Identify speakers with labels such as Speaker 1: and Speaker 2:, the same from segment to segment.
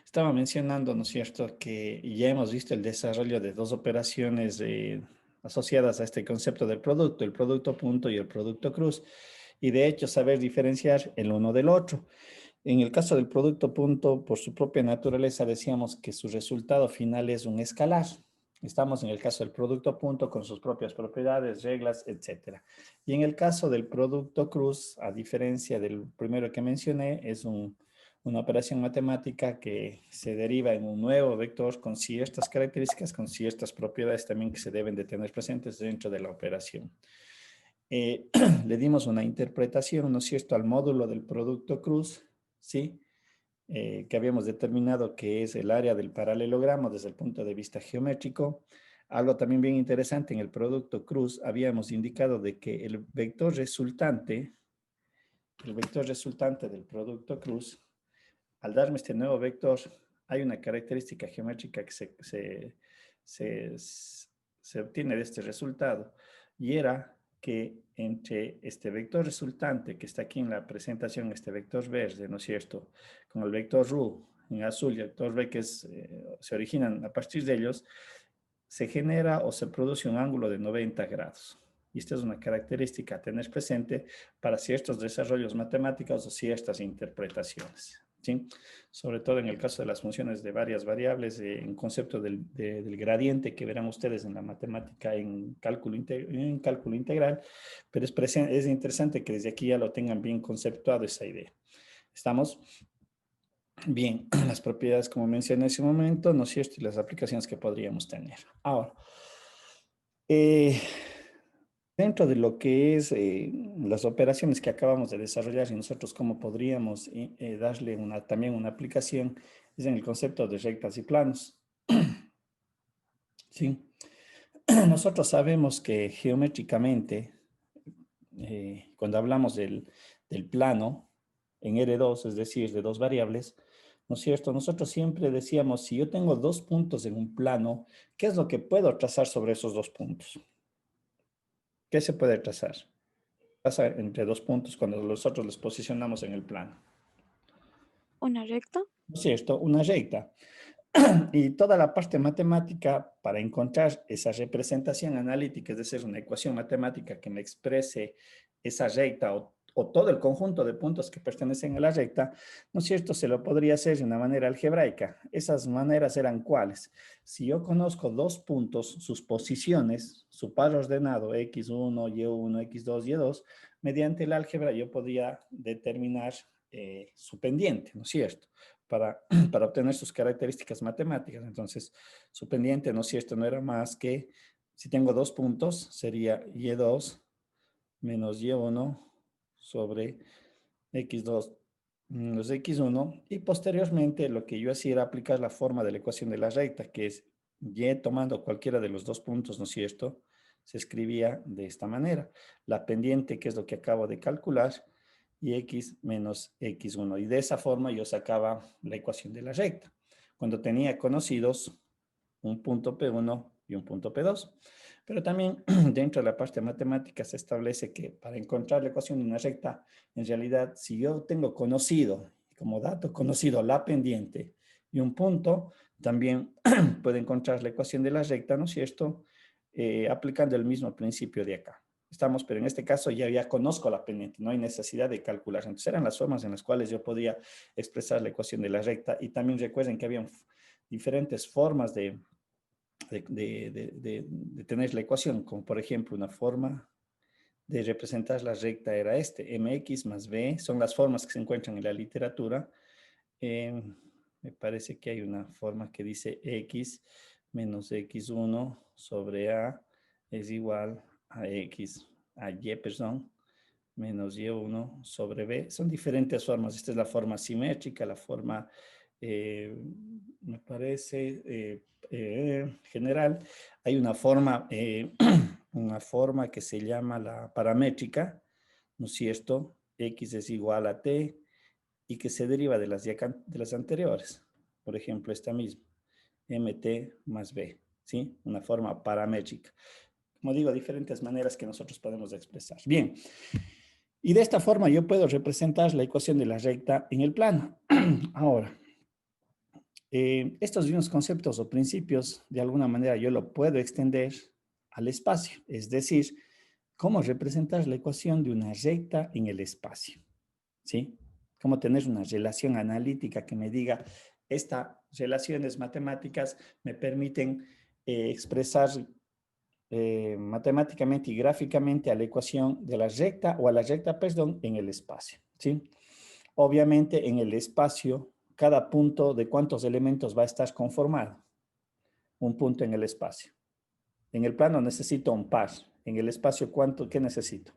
Speaker 1: Estaba mencionando, ¿no es cierto?, que ya hemos visto el desarrollo de dos operaciones asociadas a este concepto del producto, el producto punto y el producto cruz, y de hecho saber diferenciar el uno del otro. En el caso del producto punto, por su propia naturaleza, decíamos que su resultado final es un escalar. Estamos en el caso del producto punto con sus propias propiedades, reglas, etcétera. Y en el caso del producto cruz, a diferencia del primero que mencioné, es una operación matemática que se deriva en un nuevo vector con ciertas características, con ciertas propiedades también que se deben de tener presentes dentro de la operación. Eh, Le dimos una interpretación, ¿no es cierto?, al módulo del producto cruz, ¿sí? Que habíamos determinado que es el área del paralelogramo desde el punto de vista geométrico. Algo también bien interesante, en el producto cruz habíamos indicado de que el vector resultante del producto cruz, al darme este nuevo vector, hay una característica geométrica que se, se obtiene de este resultado, y era que entre este vector resultante que está aquí en la presentación, este vector verde, ¿no es cierto?, con el vector RU en azul y el vector B que se originan a partir de ellos, se genera o se produce un ángulo de 90 grados. Y esta es una característica a tener presente para ciertos desarrollos matemáticos o ciertas interpretaciones, ¿sí? Sobre todo en el caso de las funciones de varias variables, en concepto del gradiente que verán ustedes en la matemática en cálculo integral, pero es interesante que desde aquí ya lo tengan bien conceptuado esa idea. ¿Estamos? Bien, las propiedades, como mencioné en ese momento, ¿no es cierto?, y las aplicaciones que podríamos tener. Ahora, eh, dentro de lo que es las operaciones que acabamos de desarrollar y nosotros cómo podríamos darle también una aplicación, es en el concepto de rectas y planos. ¿Sí? Nosotros sabemos que geométricamente, cuando hablamos del plano en R2, es decir, de dos variables, ¿no es cierto? Nosotros siempre decíamos, si yo tengo dos puntos en un plano, ¿qué es lo que puedo trazar sobre esos dos puntos? ¿Qué se puede trazar? Pasa entre dos puntos cuando nosotros los posicionamos en el plano.
Speaker 2: ¿Una recta?
Speaker 1: ¿No es cierto? Una recta. Y toda la parte matemática para encontrar esa representación analítica, es decir, una ecuación matemática que me exprese esa recta o todo el conjunto de puntos que pertenecen a la recta, ¿no es cierto?, se lo podría hacer de una manera algebraica. Esas maneras eran cuáles. Si yo conozco dos puntos, sus posiciones, su par ordenado x1, y1, x2, y2, mediante el álgebra yo podía determinar su pendiente, ¿no es cierto?, para obtener sus características matemáticas. Entonces, su pendiente, ¿no es cierto?, no era más que, si tengo dos puntos, sería y2 menos y1 sobre x2 menos x1, y posteriormente lo que yo hacía era aplicar la forma de la ecuación de la recta, que es y tomando cualquiera de los dos puntos, ¿no es cierto?, se escribía de esta manera. La pendiente, que es lo que acabo de calcular, y x menos x1. Y de esa forma yo sacaba la ecuación de la recta, cuando tenía conocidos un punto P1 y un punto P2. Pero también dentro de la parte matemática se establece que para encontrar la ecuación de una recta, en realidad, si yo tengo conocido, como dato conocido, la pendiente y un punto, también puedo encontrar la ecuación de la recta, ¿no es cierto?, aplicando el mismo principio de acá. Estamos, pero en este caso ya conozco la pendiente, no hay necesidad de calcular. Entonces eran las formas en las cuales yo podía expresar la ecuación de la recta. Y también recuerden que había diferentes formas de tener la ecuación, como por ejemplo una forma de representar la recta era mx más b, son las formas que se encuentran en la literatura. Me parece que hay una forma que dice x menos x1 sobre a es igual a y, perdón, menos y1 sobre b. Son diferentes formas. Esta es la forma simétrica, la forma, me parece, general. Hay una forma, una forma que se llama la paramétrica, ¿no es cierto? X es igual a t, y que se deriva de las anteriores. Por ejemplo, esta misma, mt más b, ¿sí? Una forma paramétrica. Como digo, diferentes maneras que nosotros podemos expresar. Bien, y de esta forma yo puedo representar la ecuación de la recta en el plano. Ahora, estos mismos conceptos o principios, de alguna manera yo lo puedo extender al espacio, es decir, cómo representar la ecuación de una recta en el espacio, ¿sí? Cómo tener una relación analítica que me diga, estas relaciones matemáticas me permiten expresar matemáticamente y gráficamente a la ecuación de la recta o a la recta, perdón, en el espacio, ¿sí? Obviamente en el espacio, cada punto de cuántos elementos va a estar conformado. Un punto en el espacio. En el plano necesito un par. En el espacio, ¿qué necesito?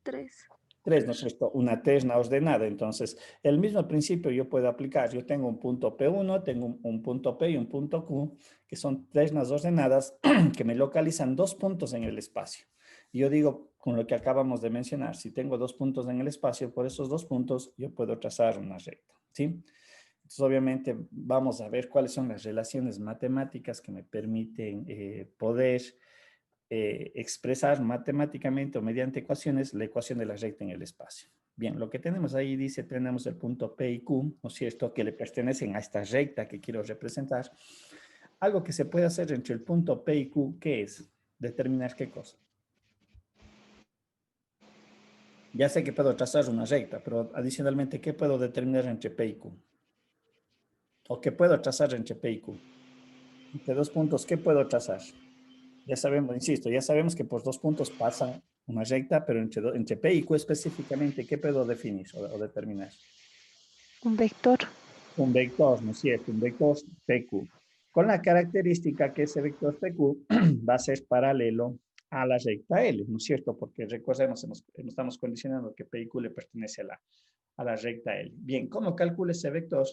Speaker 2: 3.
Speaker 1: Tres, ¿no es cierto? Una terna ordenada. Entonces, el mismo principio yo puedo aplicar. Yo tengo un punto P1, tengo un punto P y un punto Q, que son ternas ordenadas que me localizan dos puntos en el espacio. Y yo digo, con lo que acabamos de mencionar, si tengo dos puntos en el espacio, por esos dos puntos yo puedo trazar una recta, ¿sí? Entonces, obviamente, vamos a ver cuáles son las relaciones matemáticas que me permiten poder expresar matemáticamente o mediante ecuaciones la ecuación de la recta en el espacio. Bien, lo que tenemos ahí dice, tenemos el punto P y Q, ¿no es cierto?, que le pertenecen a esta recta que quiero representar. Algo que se puede hacer entre el punto P y Q, ¿qué es? Determinar qué cosa. Ya sé que puedo trazar una recta, pero adicionalmente, ¿qué puedo determinar entre P y Q? ¿O qué puedo trazar entre P y Q? Entre dos puntos, ¿qué puedo trazar? Ya sabemos, insisto, ya sabemos que por dos puntos pasa una recta, pero entre P y Q específicamente, ¿qué puedo definir o determinar?
Speaker 2: Un vector.
Speaker 1: Un vector, ¿no es cierto? Un vector PQ. Con la característica que ese vector PQ va a ser paralelo a la recta L, ¿no es cierto? Porque recordemos, estamos condicionando que P y Q le pertenece a la recta L. Bien, ¿cómo calculo ese vector?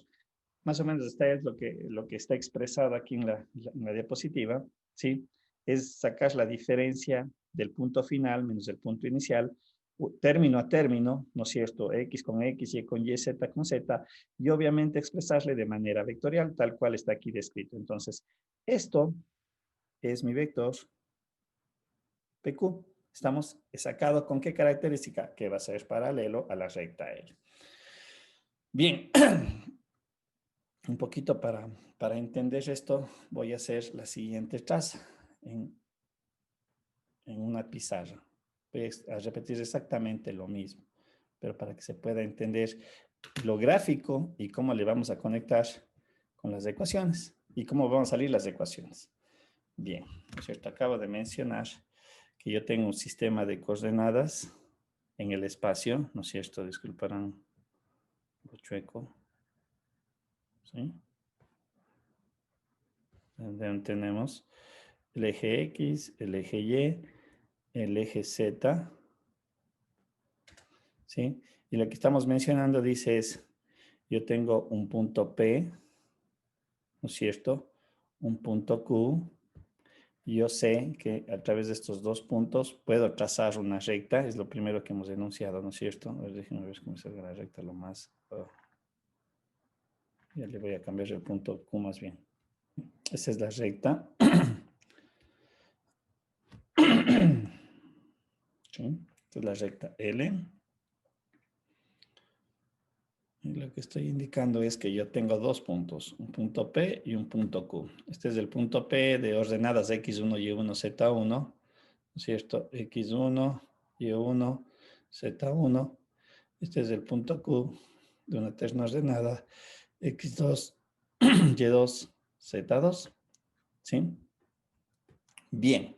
Speaker 1: Más o menos es lo que está expresado aquí en la diapositiva, ¿sí? Es sacar la diferencia del punto final menos el punto inicial, término a término, ¿no es cierto? X con X, Y con Y, Z con Z, y obviamente expresarle de manera vectorial, tal cual está aquí descrito. Entonces, esto es mi vector PQ. Estamos sacado con qué característica, que va a ser paralelo a la recta L. Bien, un poquito para entender esto, voy a hacer la siguiente traza en una pizarra. Voy a repetir exactamente lo mismo, pero para que se pueda entender lo gráfico y cómo le vamos a conectar con las ecuaciones y cómo van a salir las ecuaciones. Bien, ¿no es cierto? Acabo de mencionar que yo tengo un sistema de coordenadas en el espacio, ¿no es cierto? Disculparán lo chueco. ¿Sí? Donde tenemos el eje X, el eje Y, el eje Z, ¿sí? Y lo que estamos mencionando dice es, yo tengo un punto P, ¿no es cierto? Un punto Q, y yo sé que a través de estos dos puntos puedo trazar una recta, es lo primero que hemos enunciado, ¿no es cierto? A ver, déjenme ver cómo salga la recta lo más... ya le voy a cambiar el punto Q más bien. Esa es la recta. ¿Sí? Esta es la recta L. Y lo que estoy indicando es que yo tengo dos puntos, un punto P y un punto Q. Este es el punto P de ordenadas X1, Y1, Z1, ¿no es cierto? X1, Y1, Z1. Este es el punto Q de una terna ordenada X2, Y2, Z2. ¿Sí? Bien.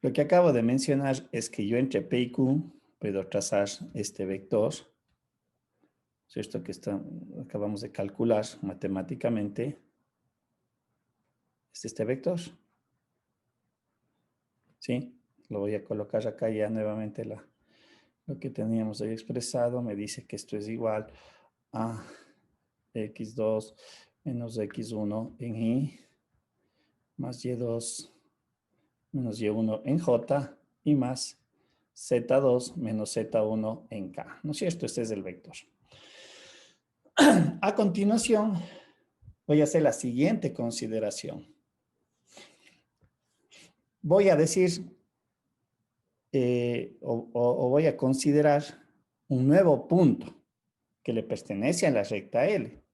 Speaker 1: Lo que acabo de mencionar es que yo entre P y Q puedo trazar este vector, ¿cierto? Que acabamos de calcular matemáticamente. Es este vector. ¿Sí? Lo voy a colocar acá ya nuevamente lo que teníamos ahí expresado. Me dice que esto es igual a x2 menos x1 en y más y2 menos y1 en j y más z2 menos z1 en k. ¿No es cierto? Este es el vector. A continuación, voy a hacer la siguiente consideración. Voy a decir, o voy a considerar un nuevo punto que le pertenece a la recta L.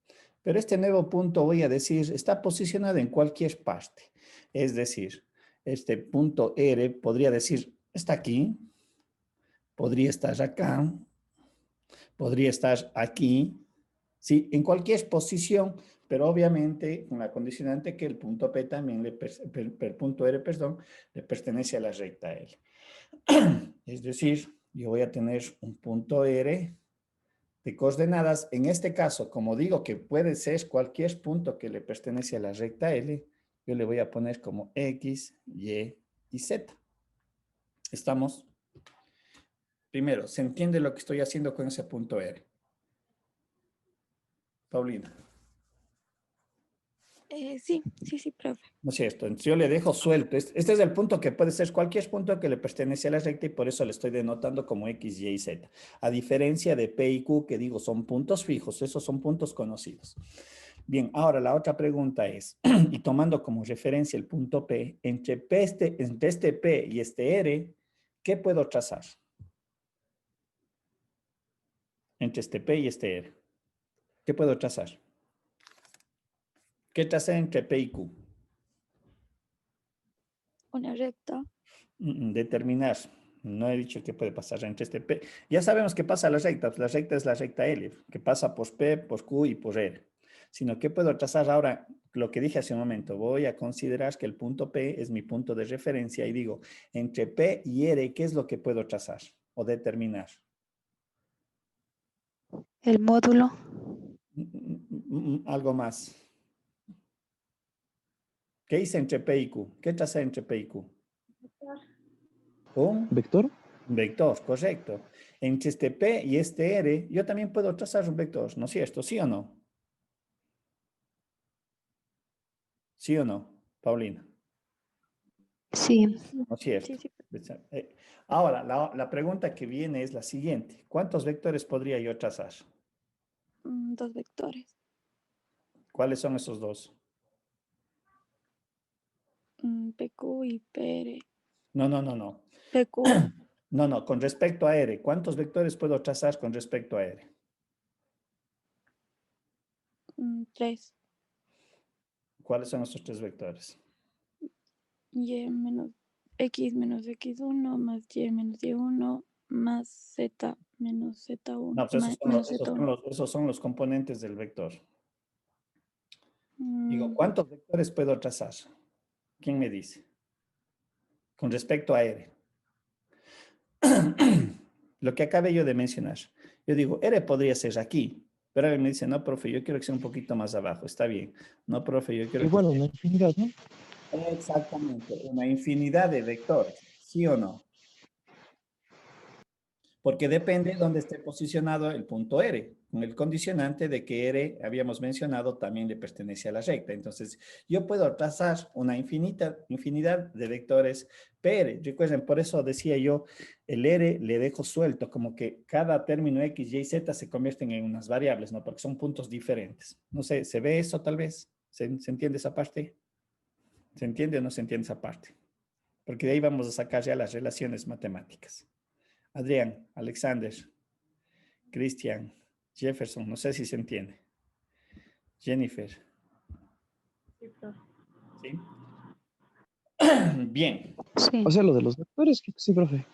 Speaker 1: Pero este nuevo punto, voy a decir, está posicionado en cualquier parte. Es decir, este punto R podría decir, está aquí, podría estar acá, podría estar aquí, ¿sí? En cualquier posición, pero obviamente con la condicionante que el punto P también, el punto R, perdón, le pertenece a la recta L. Es decir, yo voy a tener un punto R de coordenadas. En este caso, como digo que puede ser cualquier punto que le pertenece a la recta L, yo le voy a poner como X, Y y Z. ¿Estamos? Primero, ¿se entiende lo que estoy haciendo con ese punto R? Paulina.
Speaker 2: Sí, profe.
Speaker 1: ¿No es cierto? Entonces yo le dejo suelto. Este es el punto que puede ser cualquier punto que le pertenece a la recta y por eso le estoy denotando como X, Y y Z. A diferencia de P y Q, que digo son puntos fijos, esos son puntos conocidos. Bien, ahora la otra pregunta es, y tomando como referencia el punto P, entre este P y este R, ¿qué puedo trazar? Entre este P y este R. ¿Qué puedo trazar? ¿Qué tracé entre P y Q?
Speaker 2: Una recta.
Speaker 1: Determinar. No he dicho qué puede pasar entre este P. Ya sabemos qué pasa a las rectas. La recta es la recta L, que pasa por P, por Q y por R. Sino que puedo trazar ahora lo que dije hace un momento. Voy a considerar que el punto P es mi punto de referencia y digo, entre P y R, ¿qué es lo que puedo trazar o determinar?
Speaker 2: El módulo.
Speaker 1: Algo más. ¿Qué hice entre P y Q? ¿Qué tracé entre P y Q? Un
Speaker 3: ¿Vector?
Speaker 1: vector, correcto. Entre este P y este R, yo también puedo trazar un vector, ¿no es cierto? ¿Sí o no? ¿Sí o no, Paulina?
Speaker 2: Sí.
Speaker 1: ¿No es cierto?
Speaker 2: Sí.
Speaker 1: Ahora, la pregunta que viene es la siguiente. ¿Cuántos vectores podría yo trazar?
Speaker 2: Dos vectores.
Speaker 1: ¿Cuáles son esos dos?
Speaker 2: PQ y PR.
Speaker 1: No, no, no, no.
Speaker 2: PQ.
Speaker 1: No, no, con respecto a R, ¿cuántos vectores puedo trazar con respecto a R?
Speaker 2: 3.
Speaker 1: ¿Cuáles son esos tres vectores?
Speaker 2: Y menos X menos X1 más Y menos Y1 más Z menos Z1
Speaker 1: No, pues
Speaker 2: menos Z1.
Speaker 1: esos son los componentes del vector. Digo,
Speaker 2: Mm,
Speaker 1: ¿cuántos vectores puedo trazar? ¿Quién me dice? Con respecto a R. Lo que acabé yo de mencionar. Yo digo, R podría ser aquí, pero él me dice, no, profe, yo quiero que sea un poquito más abajo. Está bien. No, profe, yo quiero que
Speaker 3: Igual
Speaker 1: sea
Speaker 3: una infinidad, ¿no?
Speaker 1: exactamente una infinidad de vectores. ¿Sí o no? Porque depende de dónde esté posicionado el punto R, con el condicionante de que R, habíamos mencionado, también le pertenece a la recta. Entonces, yo puedo trazar una infinidad de vectores PR. Recuerden, por eso decía yo, el R le dejo suelto, como que cada término X, Y, Z se convierten en unas variables, ¿no? Porque son puntos diferentes. No sé, ¿se ve eso tal vez? ¿Se entiende esa parte? ¿Se entiende o no se entiende esa parte? Porque de ahí vamos a sacar ya las relaciones matemáticas. Adrián, Alexander, Christian, Jefferson, no sé si se entiende. Jennifer, ¿sí? Bien,
Speaker 2: sí.
Speaker 3: O sea, lo de los vectores, creo que sí, profe.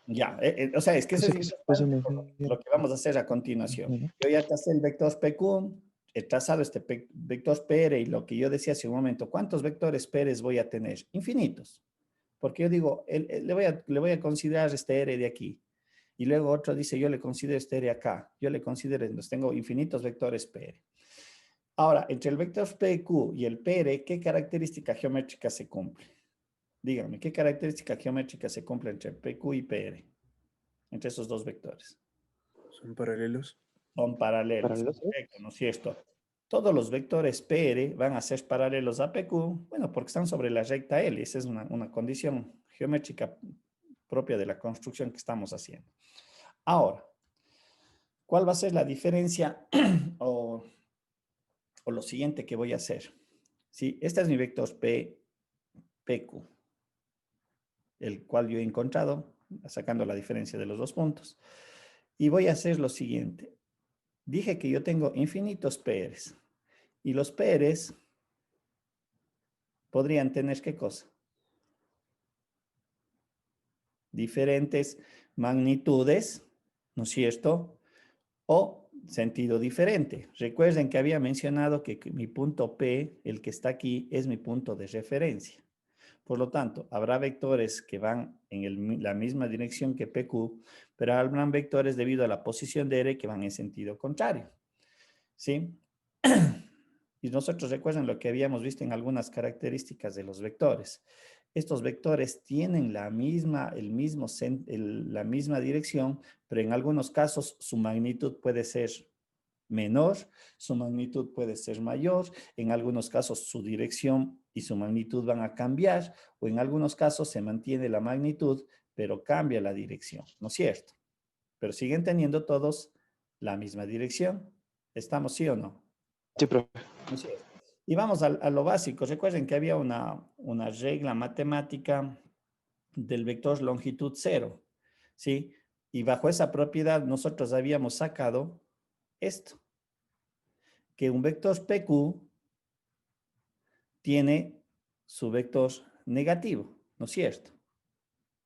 Speaker 1: ya. O sea, es que
Speaker 3: O
Speaker 1: eso
Speaker 3: sea,
Speaker 1: es
Speaker 3: que se puede
Speaker 1: importante
Speaker 3: una
Speaker 1: por
Speaker 3: infinidad.
Speaker 1: lo que vamos a hacer a continuación.
Speaker 3: ¿No?
Speaker 1: Yo ya tracé el vector PQ, he trazado este vector PR y lo que yo decía hace un momento, ¿cuántos vectores PR voy a tener? Infinitos. Porque yo digo, le voy a considerar este R de aquí. Y luego otro dice, yo le considero este R acá. Yo le considero, entonces tengo infinitos vectores PR. Ahora, entre el vector PQ y el PR, ¿qué característica geométrica se cumple? Díganme, ¿qué característica geométrica se cumple entre PQ y PR? Entre esos dos vectores.
Speaker 4: Son paralelos.
Speaker 1: Son paralelos,
Speaker 3: Paralelos, ¿eh?
Speaker 1: correcto, ¿no es cierto? Todos los vectores PR van a ser paralelos a PQ, bueno, porque están sobre la recta L. Esa es una condición geométrica propia de la construcción que estamos haciendo. Ahora, ¿cuál va a ser la diferencia o lo siguiente que voy a hacer? Sí, este es mi vector PQ, el cual yo he encontrado, sacando la diferencia de los dos puntos. Y voy a hacer lo siguiente. Dije que yo tengo infinitos PRs. Y los PRs podrían tener, ¿qué cosa? Diferentes magnitudes, ¿no es cierto? O sentido diferente. Recuerden que había mencionado que mi punto P, el que está aquí, es mi punto de referencia. Por lo tanto, habrá vectores que van en la misma dirección que PQ, pero habrán vectores debido a la posición de R que van en sentido contrario. ¿Sí? Y nosotros recuerden lo que habíamos visto en algunas características de los vectores. Estos vectores tienen la misma dirección, pero en algunos casos su magnitud puede ser menor, su magnitud puede ser mayor, en algunos casos su dirección y su magnitud van a cambiar, o en algunos casos se mantiene la magnitud, pero cambia la dirección, ¿no es cierto? Pero siguen teniendo todos la misma dirección. ¿Estamos sí o no?
Speaker 3: Sí, profe.
Speaker 1: ¿No es cierto? Y vamos a lo básico. Recuerden que había una regla matemática del vector longitud cero, ¿sí? Y bajo esa propiedad nosotros habíamos sacado esto, que un vector PQ tiene su vector negativo, ¿no es cierto?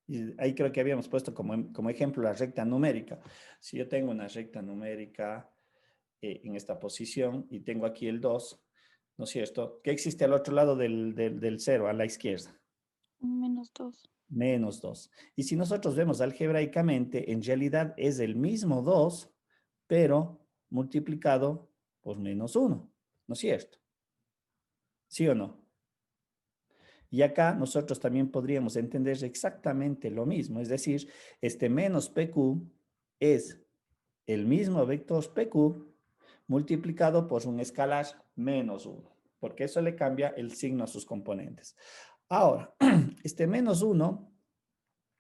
Speaker 1: Y ahí creo que habíamos puesto como ejemplo la recta numérica. Si yo tengo una recta numérica en esta posición y tengo aquí el 2, ¿no es cierto? ¿Qué existe al otro lado del 0, a la izquierda?
Speaker 2: -2.
Speaker 1: Menos 2. Y si nosotros vemos algebraicamente, en realidad es el mismo 2, pero multiplicado por menos 1, ¿no es cierto? ¿Sí o no? Y acá nosotros también podríamos entender exactamente lo mismo, es decir, este menos PQ es el mismo vector PQ multiplicado por un escalar menos 1, porque eso le cambia el signo a sus componentes. Ahora, este menos 1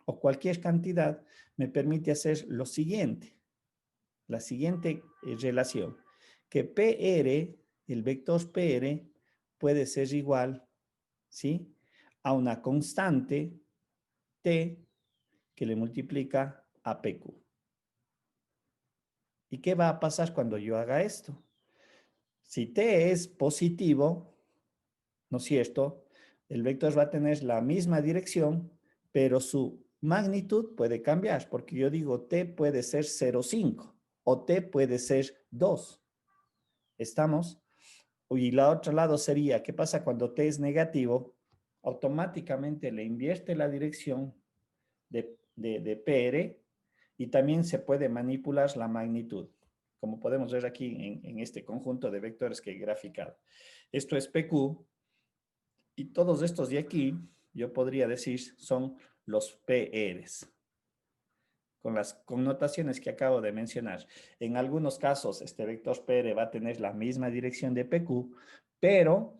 Speaker 1: o cualquier cantidad me permite hacer lo siguiente, la siguiente relación, que PR, el vector PR, puede ser igual, ¿sí?, a una constante T que le multiplica a PQ. ¿Y qué va a pasar cuando yo haga esto? Si T es positivo, ¿no es cierto?, el vector va a tener la misma dirección, pero su magnitud puede cambiar, porque yo digo T puede ser 0,5 o T puede ser 2. ¿Estamos? Y la otro lado sería, ¿qué pasa cuando T es negativo? Automáticamente le invierte la dirección de PR y también se puede manipular la magnitud, como podemos ver aquí en este conjunto de vectores que he graficado. Esto es PQ y todos estos de aquí, yo podría decir, son los PRs, con las connotaciones que acabo de mencionar. En algunos casos, este vector PR va a tener la misma dirección de PQ, pero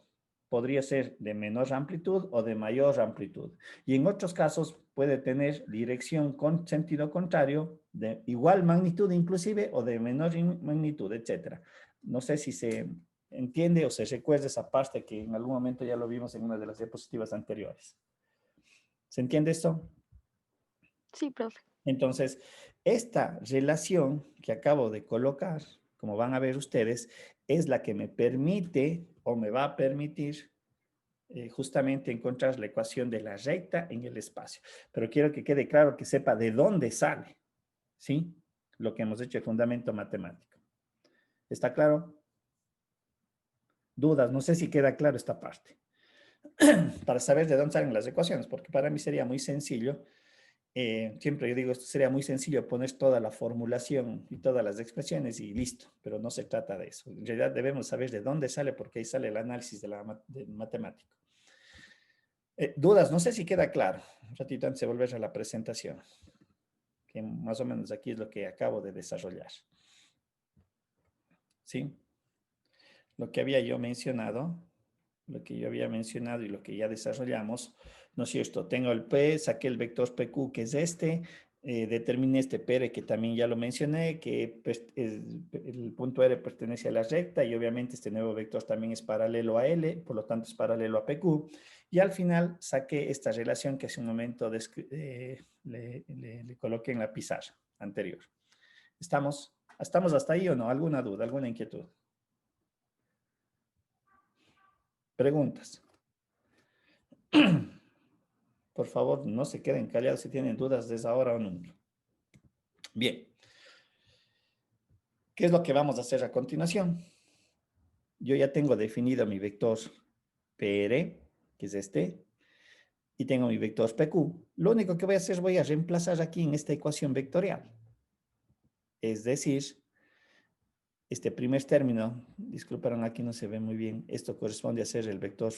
Speaker 1: podría ser de menor amplitud o de mayor amplitud. Y en otros casos puede tener dirección con sentido contrario, de igual magnitud inclusive, o de menor magnitud, etc. No sé si se entiende o se recuerda esa parte que en algún momento ya lo vimos en una de las diapositivas anteriores. ¿Se entiende esto?
Speaker 2: Sí, profe.
Speaker 1: Entonces, esta relación que acabo de colocar, como van a ver ustedes, es la que me permite o me va a permitir justamente encontrar la ecuación de la recta en el espacio. Pero quiero que quede claro que sepa de dónde sale, ¿sí? Lo que hemos hecho de fundamento matemático. ¿Está claro? Dudas, no sé si queda claro esta parte. Para saber de dónde salen las ecuaciones, porque para mí sería muy sencillo. Siempre yo digo, esto sería muy sencillo poner toda la formulación y todas las expresiones y listo, pero no se trata de eso. En realidad debemos saber de dónde sale, porque ahí sale el análisis del matemático. Dudas, no sé si queda claro. Un ratito antes de volver a la presentación, que más o menos aquí es lo que acabo de desarrollar. ¿Sí? Lo que había yo mencionado, y lo que ya desarrollamos, ¿no es cierto? Tengo el P, saqué el vector PQ, que es este, determiné este PR, que también ya lo mencioné, que el punto R pertenece a la recta, y obviamente este nuevo vector también es paralelo a L, por lo tanto es paralelo a PQ, y al final saqué esta relación que hace un momento le coloqué en la pizarra anterior. ¿Estamos hasta ahí o no? ¿Alguna duda, alguna inquietud? Preguntas. Por favor, no se queden callados si tienen dudas desde ahora o nunca. Bien. ¿Qué es lo que vamos a hacer a continuación? Yo ya tengo definido mi vector PR, que es este, y tengo mi vector PQ. Lo único que voy a hacer es voy a reemplazar aquí en esta ecuación vectorial. Es decir, este primer término, disculparon, aquí no se ve muy bien, esto corresponde a ser el vector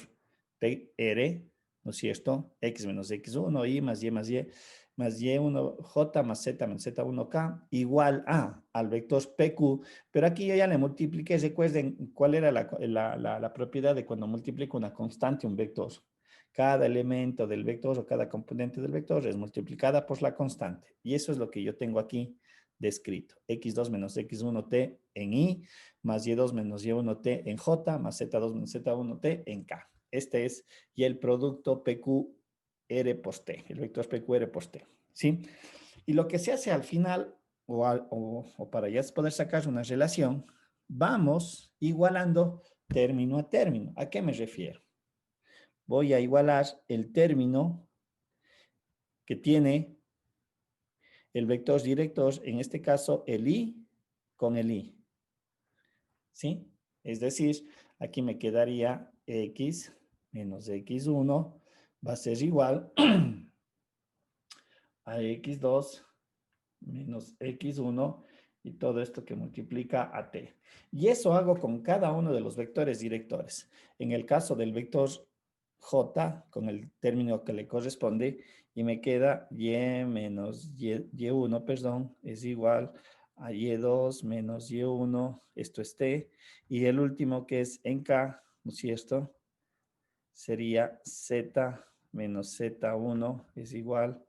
Speaker 1: PR, ¿no es cierto? X menos X1, Y más Y1, J más Z menos Z1K, igual al vector PQ, pero aquí yo ya le multipliqué, recuerden cuál era la propiedad de cuando multiplico una constante, un vector. Cada elemento del vector o cada componente del vector es multiplicada por la constante, y eso es lo que yo tengo aquí descrito. X2 menos X1T en Y, más Y2 menos Y1T en J, más Z2 menos Z1T en K. Este es y el producto PQR por T, el vector PQR por T, ¿sí? Y lo que se hace al final, o para ya poder sacar una relación, vamos igualando término a término. ¿A qué me refiero? Voy a igualar el término que tiene el vector director, en este caso el I con el I, ¿sí? Es decir, aquí me quedaría X menos X1 va a ser igual a X2 menos X1 y todo esto que multiplica a T. Y eso hago con cada uno de los vectores directores. En el caso del vector J, con el término que le corresponde, y me queda Y menos Y1, perdón, es igual a Y2 menos Y1, esto es T, y el último que es en K, ¿no es cierto? Sería Z menos Z1 es igual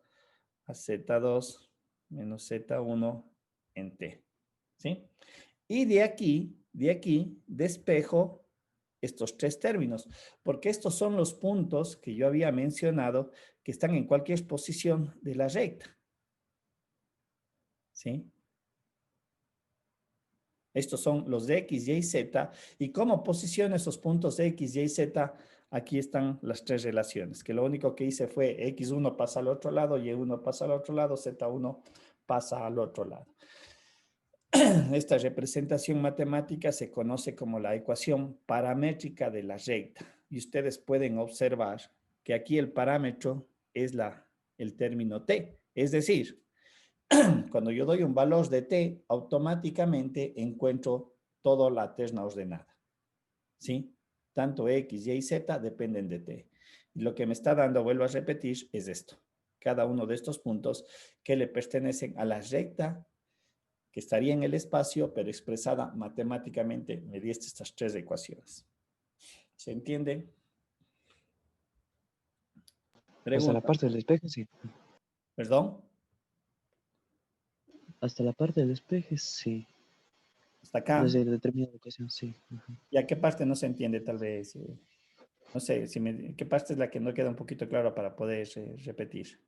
Speaker 1: a Z2 menos Z1 en T, ¿sí? Y de aquí despejo estos tres términos, porque estos son los puntos que yo había mencionado que están en cualquier posición de la recta, ¿sí? Estos son los de X, Y, Z, y cómo posiciono esos puntos de X, Y, Z, aquí están las tres relaciones, que lo único que hice fue X1 pasa al otro lado, Y1 pasa al otro lado, Z1 pasa al otro lado. Esta representación matemática se conoce como la ecuación paramétrica de la recta. Y ustedes pueden observar que aquí el parámetro es el término t. Es decir, cuando yo doy un valor de t, automáticamente encuentro toda la terna ordenada. ¿Sí? Tanto x, y y z dependen de t. Y lo que me está dando, vuelvo a repetir, es esto. Cada uno de estos puntos que le pertenecen a la recta que estaría en el espacio, pero expresada matemáticamente mediante estas tres ecuaciones. ¿Se entiende?
Speaker 3: Hasta la
Speaker 1: Pregunta.
Speaker 3: parte del despeje, sí.
Speaker 1: ¿Perdón?
Speaker 3: Hasta la parte del despeje, sí.
Speaker 1: Hasta acá.
Speaker 3: Desde determinada ocasión, sí.
Speaker 1: ¿Y a qué parte no se entiende tal vez? No sé, ¿qué parte es la que no queda un poquito claro para poder repetir?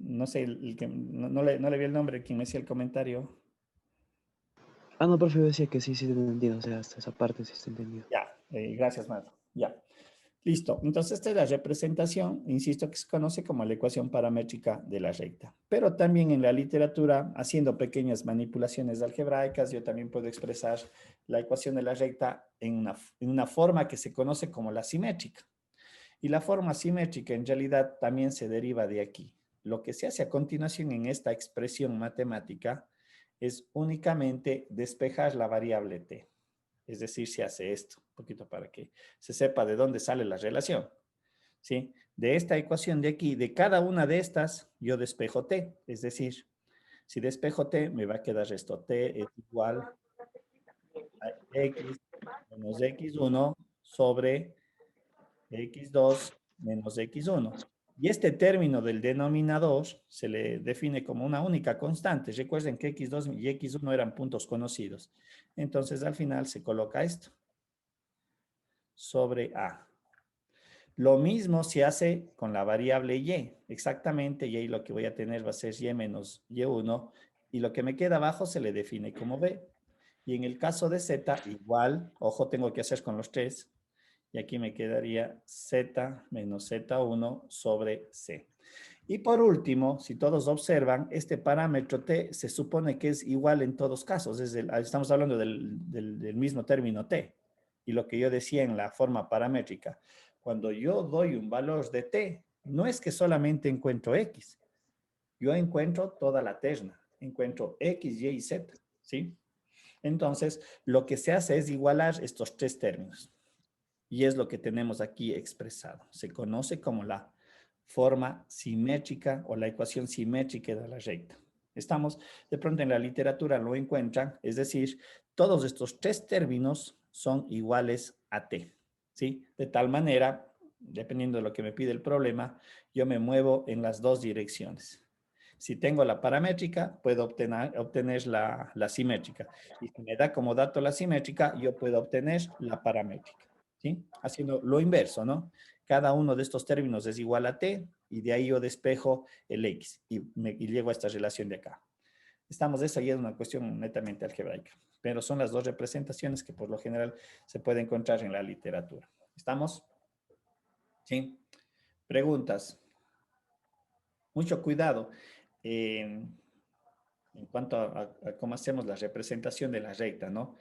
Speaker 1: No sé, no le vi el nombre, quien me hacía el comentario.
Speaker 3: Ah, no, profe, yo decía que sí, sí, te he entendido. O sea, hasta esa parte sí está entendido.
Speaker 1: Ya, gracias, Mario. Ya. Listo. Entonces, esta es la representación, insisto, que se conoce como la ecuación paramétrica de la recta. Pero también en la literatura, haciendo pequeñas manipulaciones algebraicas, yo también puedo expresar la ecuación de la recta en una forma que se conoce como la simétrica. Y la forma simétrica en realidad también se deriva de aquí. Lo que se hace a continuación en esta expresión matemática es únicamente despejar la variable t. Es decir, se hace esto, un poquito para que se sepa de dónde sale la relación. ¿Sí? De esta ecuación de aquí, de cada una de estas, yo despejo t. Es decir, si despejo t, me va a quedar esto. T es igual a x menos x1 sobre x2 menos x1. Y este término del denominador se le define como una única constante. Recuerden que x2 y x1 eran puntos conocidos. Entonces, al final se coloca esto sobre A. Lo mismo se hace con la variable Y. Exactamente, y ahí lo que voy a tener va a ser Y menos Y1, y lo que me queda abajo se le define como B. Y en el caso de Z, igual, ojo, tengo que hacer con los tres, Y aquí me quedaría Z menos Z1 sobre C. Y por último, si todos observan, este parámetro T se supone que es igual en todos casos. Estamos hablando del mismo término T. Y lo que yo decía en la forma paramétrica, cuando yo doy un valor de T, no es que solamente encuentro X. Yo encuentro toda la terna. Encuentro X, Y y Z. ¿Sí? Entonces, lo que se hace es igualar estos tres términos. Y es lo que tenemos aquí expresado. Se conoce como la forma simétrica o la ecuación simétrica de la recta. Estamos, de pronto en la literatura lo encuentran, es decir, todos estos tres términos son iguales a t, ¿sí? De tal manera, dependiendo de lo que me pide el problema, yo me muevo en las dos direcciones. Si tengo la paramétrica, puedo obtener la simétrica. Y si me da como dato la simétrica, yo puedo obtener la paramétrica. ¿Sí? Haciendo lo inverso, ¿no? Cada uno de estos términos es igual a t y de ahí yo despejo el x y llego a esta relación de acá. Esa ya es una cuestión netamente algebraica, pero son las dos representaciones que por lo general se puede encontrar en la literatura. ¿Estamos? ¿Sí? Preguntas. Mucho cuidado en cuanto a cómo hacemos la representación de la recta, ¿no?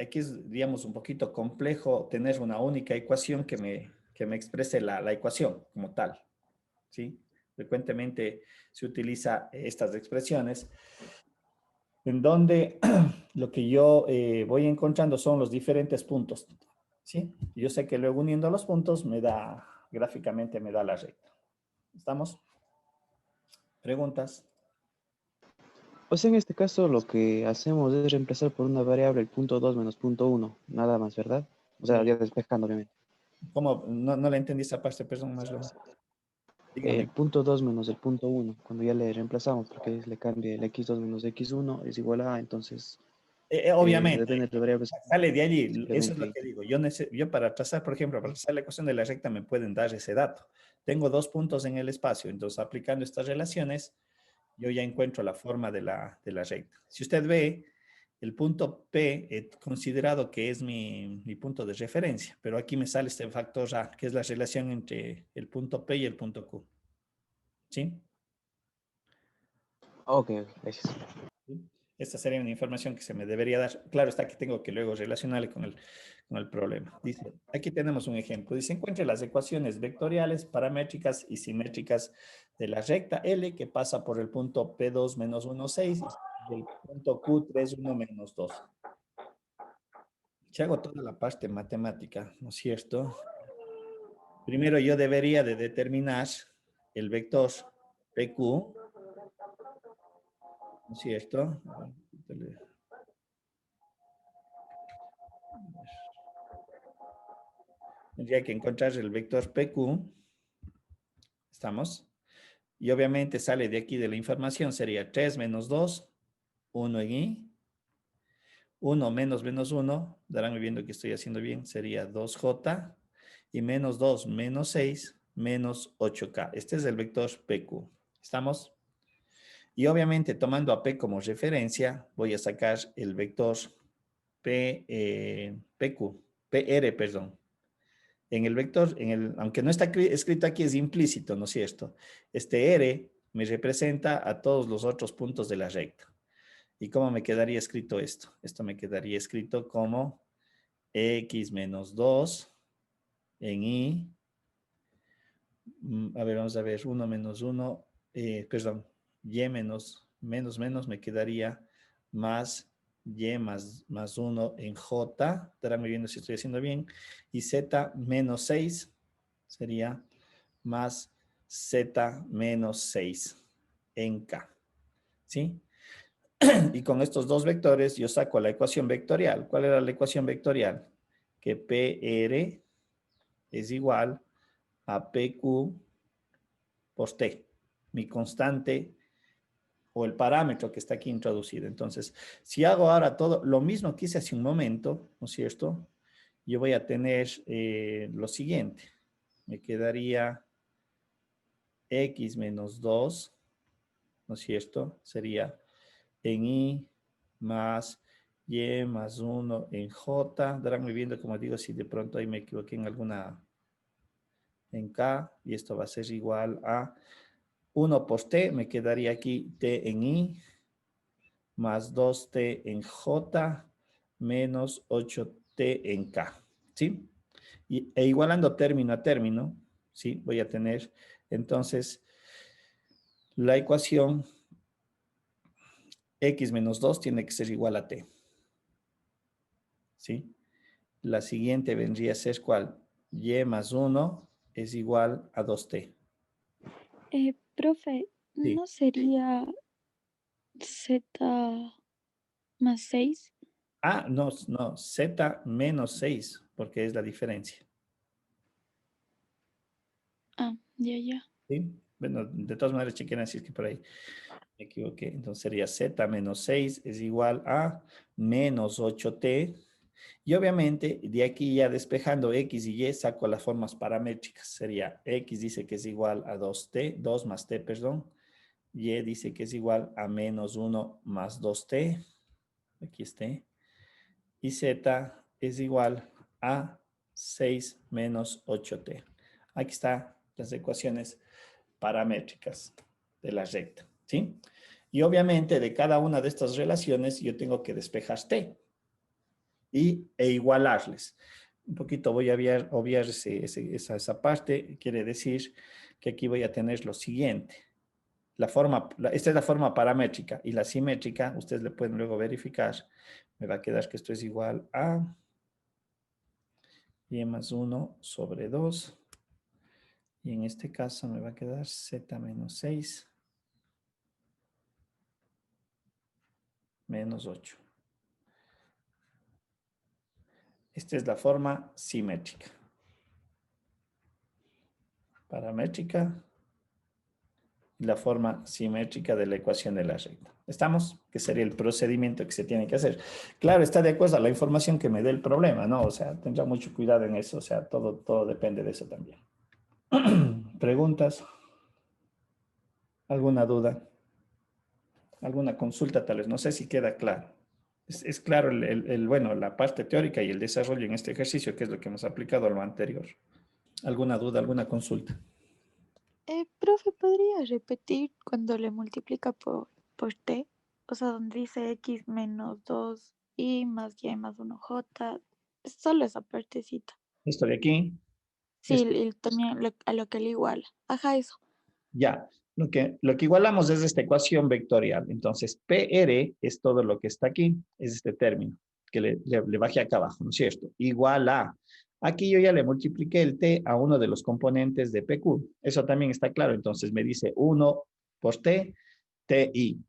Speaker 1: Aquí es, digamos, un poquito complejo tener una única ecuación que me exprese la ecuación como tal, ¿sí? Frecuentemente se utiliza estas expresiones en donde lo que yo voy encontrando son los diferentes puntos, ¿sí? Yo sé que luego uniendo los puntos gráficamente me da la recta. ¿Estamos? ¿Preguntas?
Speaker 3: O sea, en este caso lo que hacemos es reemplazar por una variable el punto 2 menos punto 1, nada más, ¿verdad? O sea, ya despejando, obviamente.
Speaker 1: ¿Cómo? No le entendí esa parte, perdón, más
Speaker 3: El
Speaker 1: dígame.
Speaker 3: punto 2 menos el punto 1, cuando ya le reemplazamos, porque le cambia el x2 menos x1 es igual a, entonces,
Speaker 1: Obviamente,
Speaker 3: depende de las variables,
Speaker 1: sale de allí, eso es lo
Speaker 3: simplemente.
Speaker 1: que digo. Yo para trazar, por ejemplo, para trazar la ecuación de la recta me pueden dar ese dato. Tengo dos puntos en el espacio, entonces aplicando estas relaciones, yo ya encuentro la forma de la recta. Si usted ve, el punto P he considerado que es mi punto de referencia, pero aquí me sale este factor A, que es la relación entre el punto P y el punto Q. ¿Sí?
Speaker 3: Ok, gracias.
Speaker 1: ¿Sí? Esta sería una información que se me debería dar. Claro está que tengo que luego relacionarle con el problema. Dice, aquí tenemos un ejemplo. Dice, encuentre las ecuaciones vectoriales, paramétricas y simétricas de la recta L que pasa por el punto P2 menos 1, 6 y el punto Q3, 1 menos 2. Si hago toda la parte matemática, ¿no es cierto? Primero yo debería de determinar el vector PQ, ¿no es cierto? Tendría que encontrar el vector PQ. ¿Estamos? Y obviamente sale de aquí de la información, sería 3 menos 2, 1 en I, 1 menos 1, darán viendo que estoy haciendo bien, sería 2J, y menos 2 menos 6 menos 8K. Este es el vector PQ. ¿Estamos? Y obviamente tomando a P como referencia, voy a sacar el vector PQ, PR, perdón. En el vector, aunque no está escrito aquí, es implícito, ¿no es cierto? Este R me representa a todos los otros puntos de la recta. ¿Y cómo me quedaría escrito esto? Esto me quedaría escrito como X menos 2 en Y. A ver, vamos a ver, 1 menos 1, perdón, Y menos me quedaría más Y más 1 en J. Estarán viendo si estoy haciendo bien. Y Z menos 6 sería más Z menos 6 en K. ¿Sí? Y con estos dos vectores yo saco la ecuación vectorial. ¿Cuál era la ecuación vectorial? Que PR es igual a PQ por T, mi constante o el parámetro que está aquí introducido. Entonces, si hago ahora todo lo mismo que hice hace un momento, ¿no es cierto? Yo voy a tener lo siguiente. Me quedaría X menos 2, ¿no es cierto? Sería en Y más Y más 1 en J. Darán viendo, como digo, si de pronto ahí me equivoqué en alguna, en K, y esto va a ser igual a 1 por T, me quedaría aquí T en I, más 2T en J, menos 8T en K, ¿sí? E igualando término a término, ¿sí? Voy a tener, entonces, la ecuación X menos 2 tiene que ser igual a T, ¿sí? La siguiente vendría a ser ¿cuál? Y más 1 es igual a 2T.
Speaker 2: Profe,
Speaker 1: Sí.
Speaker 2: ¿no sería Z más 6?
Speaker 1: Ah, no, no, Z menos 6, porque es la diferencia.
Speaker 2: Ah, ya.
Speaker 1: ¿Sí? Bueno, de todas maneras, chequen así es que por ahí me equivoqué. Entonces sería Z menos 6 es igual a menos 8T. Y obviamente, de aquí ya despejando X y Y, saco las formas paramétricas. Sería X dice que es igual a 2T, 2 más T, perdón. Y dice que es igual a menos 1 más 2T. Aquí está. Y Z es igual a 6 menos 8T. Aquí están las ecuaciones paramétricas de la recta, ¿sí? Y obviamente de cada una de estas relaciones yo tengo que despejar T e igualarles. Un poquito voy a obviar esa parte, quiere decir que aquí voy a tener lo siguiente. Esta es la forma paramétrica y la simétrica, ustedes le pueden luego verificar, me va a quedar que esto es igual a y más 1 sobre 2. Y en este caso me va a quedar z menos 6 menos 8. Esta es la forma simétrica. Paramétrica y la forma simétrica de la ecuación de la recta. ¿Estamos? Que sería el procedimiento que se tiene que hacer. Claro, está de acuerdo a la información que me dé el problema, ¿no? O sea, tendrá mucho cuidado en eso. O sea, todo depende de eso también. ¿Preguntas? ¿Alguna duda? ¿Alguna consulta tal vez? No sé si queda claro. Es claro bueno, la parte teórica y el desarrollo en este ejercicio, que es lo que hemos aplicado a lo anterior. ¿Alguna duda, alguna consulta?
Speaker 2: Profe, ¿podría repetir cuando le multiplica por T? O sea, donde dice X menos 2 Y más Y más 1J. Solo esa partecita.
Speaker 1: Esto de aquí,
Speaker 2: Sí,
Speaker 1: esto,
Speaker 2: y también a lo que le iguala. Ajá, eso.
Speaker 1: ya. Lo que igualamos es esta ecuación vectorial. Entonces, PR es todo lo que está aquí, es este término, que le bajé acá abajo, ¿no es cierto? Igual a. Aquí yo ya le multipliqué el T a uno de los componentes de PQ. Eso también está claro. Entonces me dice 1 por T, TI.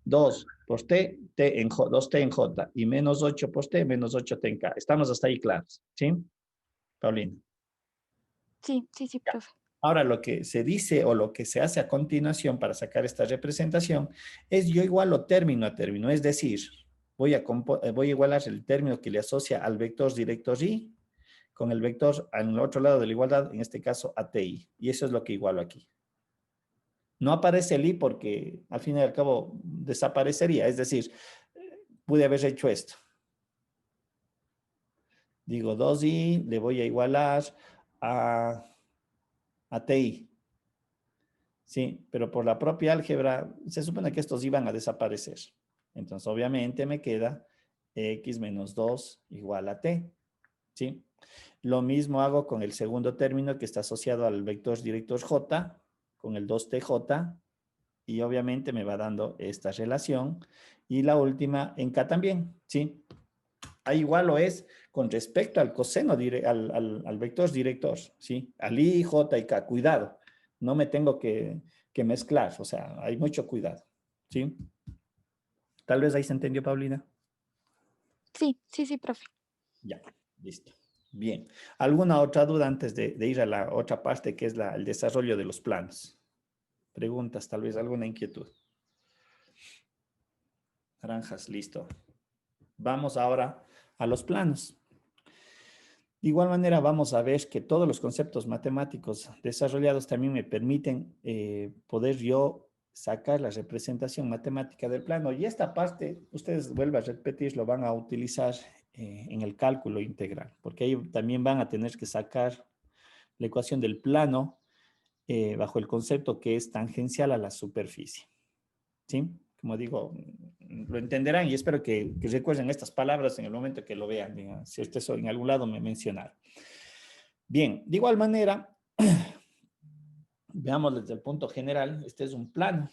Speaker 1: 2 por T, T en J, 2T en J. Y menos 8 por T, menos 8T en K. Estamos hasta ahí claros, ¿sí? Paulina.
Speaker 2: Sí, profe.
Speaker 1: Ahora lo que se dice o lo que se hace a continuación para sacar esta representación es yo igualo término a término, es decir, voy a igualar el término que le asocia al vector director Y con el vector en el otro lado de la igualdad, en este caso ATI. Y eso es lo que igualo aquí. No aparece el I porque al fin y al cabo desaparecería, es decir, pude haber hecho esto. Digo 2i, le voy a igualar a ti. Sí, pero por la propia álgebra se supone que estos iban a desaparecer. Entonces, obviamente me queda x menos 2 igual a t. ¿Sí? Lo mismo hago con el segundo término que está asociado al vector director j, con el 2tj, y obviamente me va dando esta relación. Y la última en k también, ¿sí? Ahí igual lo es con respecto al coseno, al vector director, ¿sí? Al I, J y K. Cuidado, no me tengo que mezclar, o sea, hay mucho cuidado, ¿sí? Tal vez ahí se entendió, Paulina.
Speaker 2: Sí, profe.
Speaker 1: Ya, listo. Bien. ¿Alguna otra duda antes de ir a la otra parte que es el desarrollo de los planos? Preguntas, tal vez alguna inquietud. Naranjas, listo. Vamos ahora a los planos. De igual manera, vamos a ver que todos los conceptos matemáticos desarrollados también me permiten poder yo sacar la representación matemática del plano. Y esta parte, ustedes vuelvan a repetir, lo van a utilizar en el cálculo integral, porque ahí también van a tener que sacar la ecuación del plano bajo el concepto que es tangencial a la superficie. ¿Sí? Como digo, lo entenderán y espero que recuerden estas palabras en el momento que lo vean. Digan, si esto en algún lado me mencionaron. Bien, de igual manera, veamos desde el punto general, este es un plano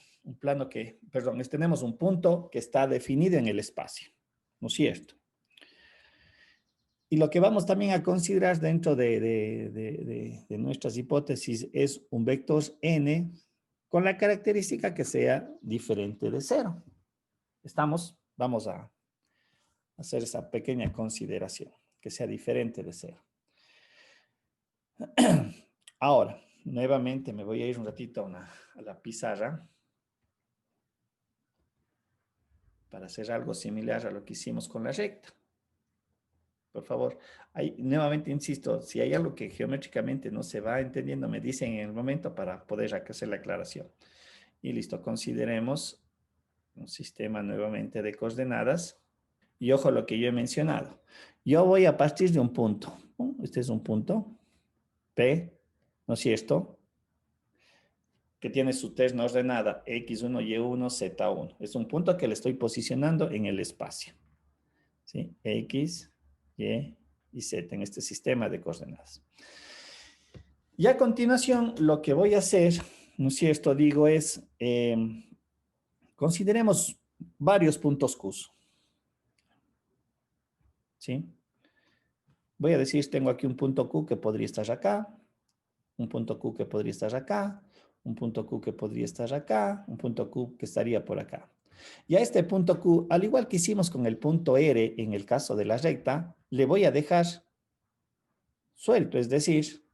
Speaker 1: que, perdón, tenemos un punto que está definido en el espacio, ¿no es cierto? Y lo que vamos también a considerar dentro de nuestras hipótesis es un vector n con la característica que sea diferente de 0. Vamos a hacer esa pequeña consideración, que sea diferente de 0. Ahora, nuevamente me voy a ir un ratito a la pizarra para hacer algo similar a lo que hicimos con la recta. Por favor, nuevamente insisto, si hay algo que geométricamente no se va entendiendo, me dicen en el momento para poder hacer la aclaración. Y listo, consideremos un sistema nuevamente de coordenadas. Y ojo lo que yo he mencionado. Yo voy a partir de un punto. Este es un punto, P, ¿no es cierto? Que tiene su terna ordenada X1, Y1, Z1. Es un punto que le estoy posicionando en el espacio. ¿Sí? X, Y y Z en este sistema de coordenadas. Y a continuación, lo que voy a hacer, ¿no es cierto? Digo es, consideremos varios puntos Q. ¿Sí? Voy a decir, tengo aquí un punto Q que podría estar acá, un punto Q que podría estar acá, un punto Q que podría estar acá, un punto Q que estaría por acá. Y a este punto Q, al igual que hicimos con el punto R en el caso de la recta, le voy a dejar suelto, es decir,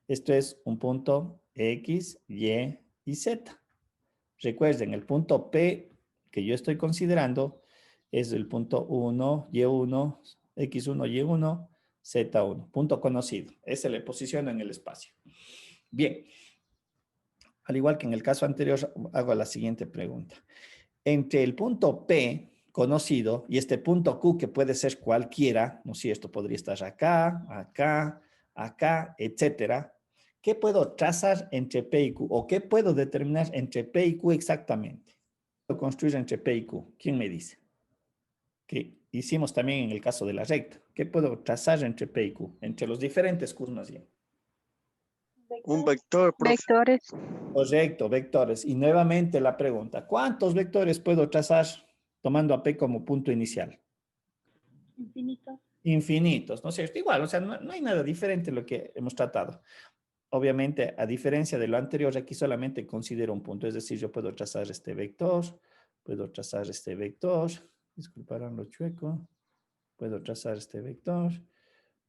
Speaker 1: esto es un punto X, Y y Z. Recuerden, el punto P que yo estoy considerando es el punto 1, Y1, X1, Y1, Z1, punto conocido. Ese le posiciono en el espacio. Bien, al igual que en el caso anterior, hago la siguiente pregunta. Entre el punto P conocido y este punto Q, que puede ser cualquiera, ¿no es cierto? Podría estar acá, acá, acá, etcétera. ¿Qué puedo trazar entre P y Q? ¿O qué puedo determinar entre P y Q exactamente? ¿Puedo construir entre P y Q? ¿Quién me dice? Que hicimos también en el caso de la recta. ¿Qué puedo trazar entre P y Q? Entre los diferentes Qs más bien.
Speaker 5: Un vector, profe.
Speaker 2: Vectores.
Speaker 1: Correcto, vectores. Y nuevamente la pregunta, ¿cuántos vectores puedo trazar tomando a P como punto inicial?
Speaker 2: Infinitos.
Speaker 1: Infinitos, ¿no es cierto? Igual, o sea, no hay nada diferente en lo que hemos tratado. Obviamente, a diferencia de lo anterior, aquí solamente considero un punto, es decir, yo puedo trazar este vector, disculparán lo chueco, puedo trazar este vector,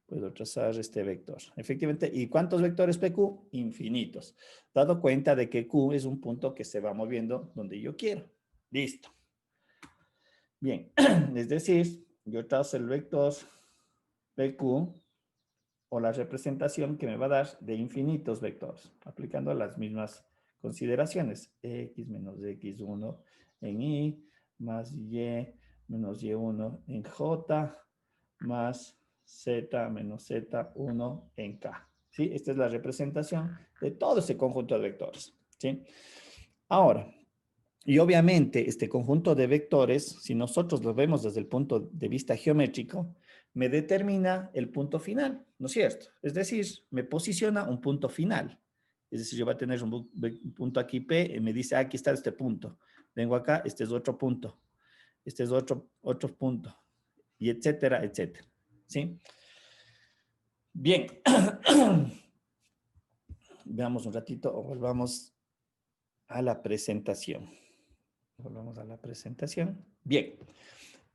Speaker 1: puedo trazar este vector. Efectivamente, ¿y cuántos vectores PQ? Infinitos. Dado cuenta de que Q es un punto que se va moviendo donde yo quiero. Listo. Bien, es decir, yo trazo el vector PQ o la representación que me va a dar de infinitos vectores, aplicando las mismas consideraciones. X menos X1 en Y, más Y menos Y1 en J, más Z menos Z1 en K. ¿Sí? Esta es la representación de todo ese conjunto de vectores. ¿Sí? Ahora, y obviamente este conjunto de vectores, si nosotros lo vemos desde el punto de vista geométrico, me determina el punto final, ¿no es cierto? Es decir, me posiciona un punto final. Es decir, yo voy a tener un punto aquí P y me dice, aquí está este punto. Vengo acá, este es otro punto. Este es otro punto. Y etcétera, etcétera. ¿Sí? Bien. Veamos un ratito o volvamos a la presentación. Volvamos a la presentación. Bien.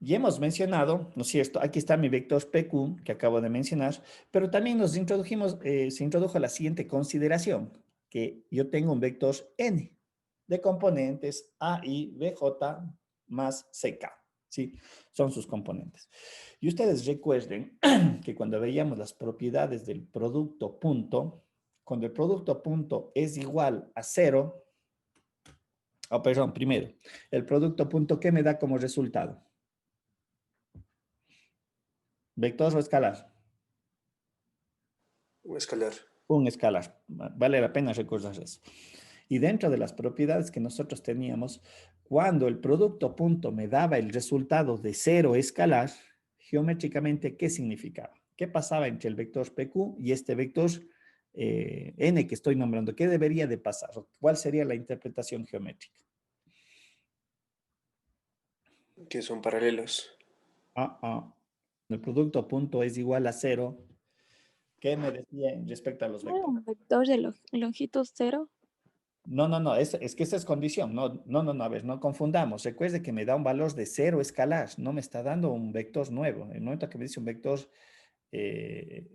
Speaker 1: Y hemos mencionado, ¿no es cierto? Aquí está mi vector PQ que acabo de mencionar, pero también se introdujo la siguiente consideración, que yo tengo un vector N de componentes A, I, B, J más CK, ¿sí? Son sus componentes. Y ustedes recuerden que cuando veíamos las propiedades del producto punto, cuando el producto punto es igual a 0, Oh, perdón, primero, el producto punto ¿qué me da como resultado? ¿Vector o escalar?
Speaker 4: Un escalar.
Speaker 1: Un escalar. Vale la pena recordar eso. Y dentro de las propiedades que nosotros teníamos, cuando el producto punto me daba el resultado de 0 escalar, geométricamente, ¿qué significaba? ¿Qué pasaba entre el vector PQ y este vector n que estoy nombrando? ¿Qué debería de pasar? ¿Cuál sería la interpretación geométrica?
Speaker 4: Que son paralelos.
Speaker 1: El producto punto es igual a 0. ¿Qué me decía respecto a los
Speaker 2: ¿No era
Speaker 1: vectores?
Speaker 2: un vector de longitud cero?
Speaker 1: No, es que esa es condición. No, a ver, no confundamos. Recuerde que me da un valor de 0 escalar, no me está dando un vector nuevo. En el momento que me dice un vector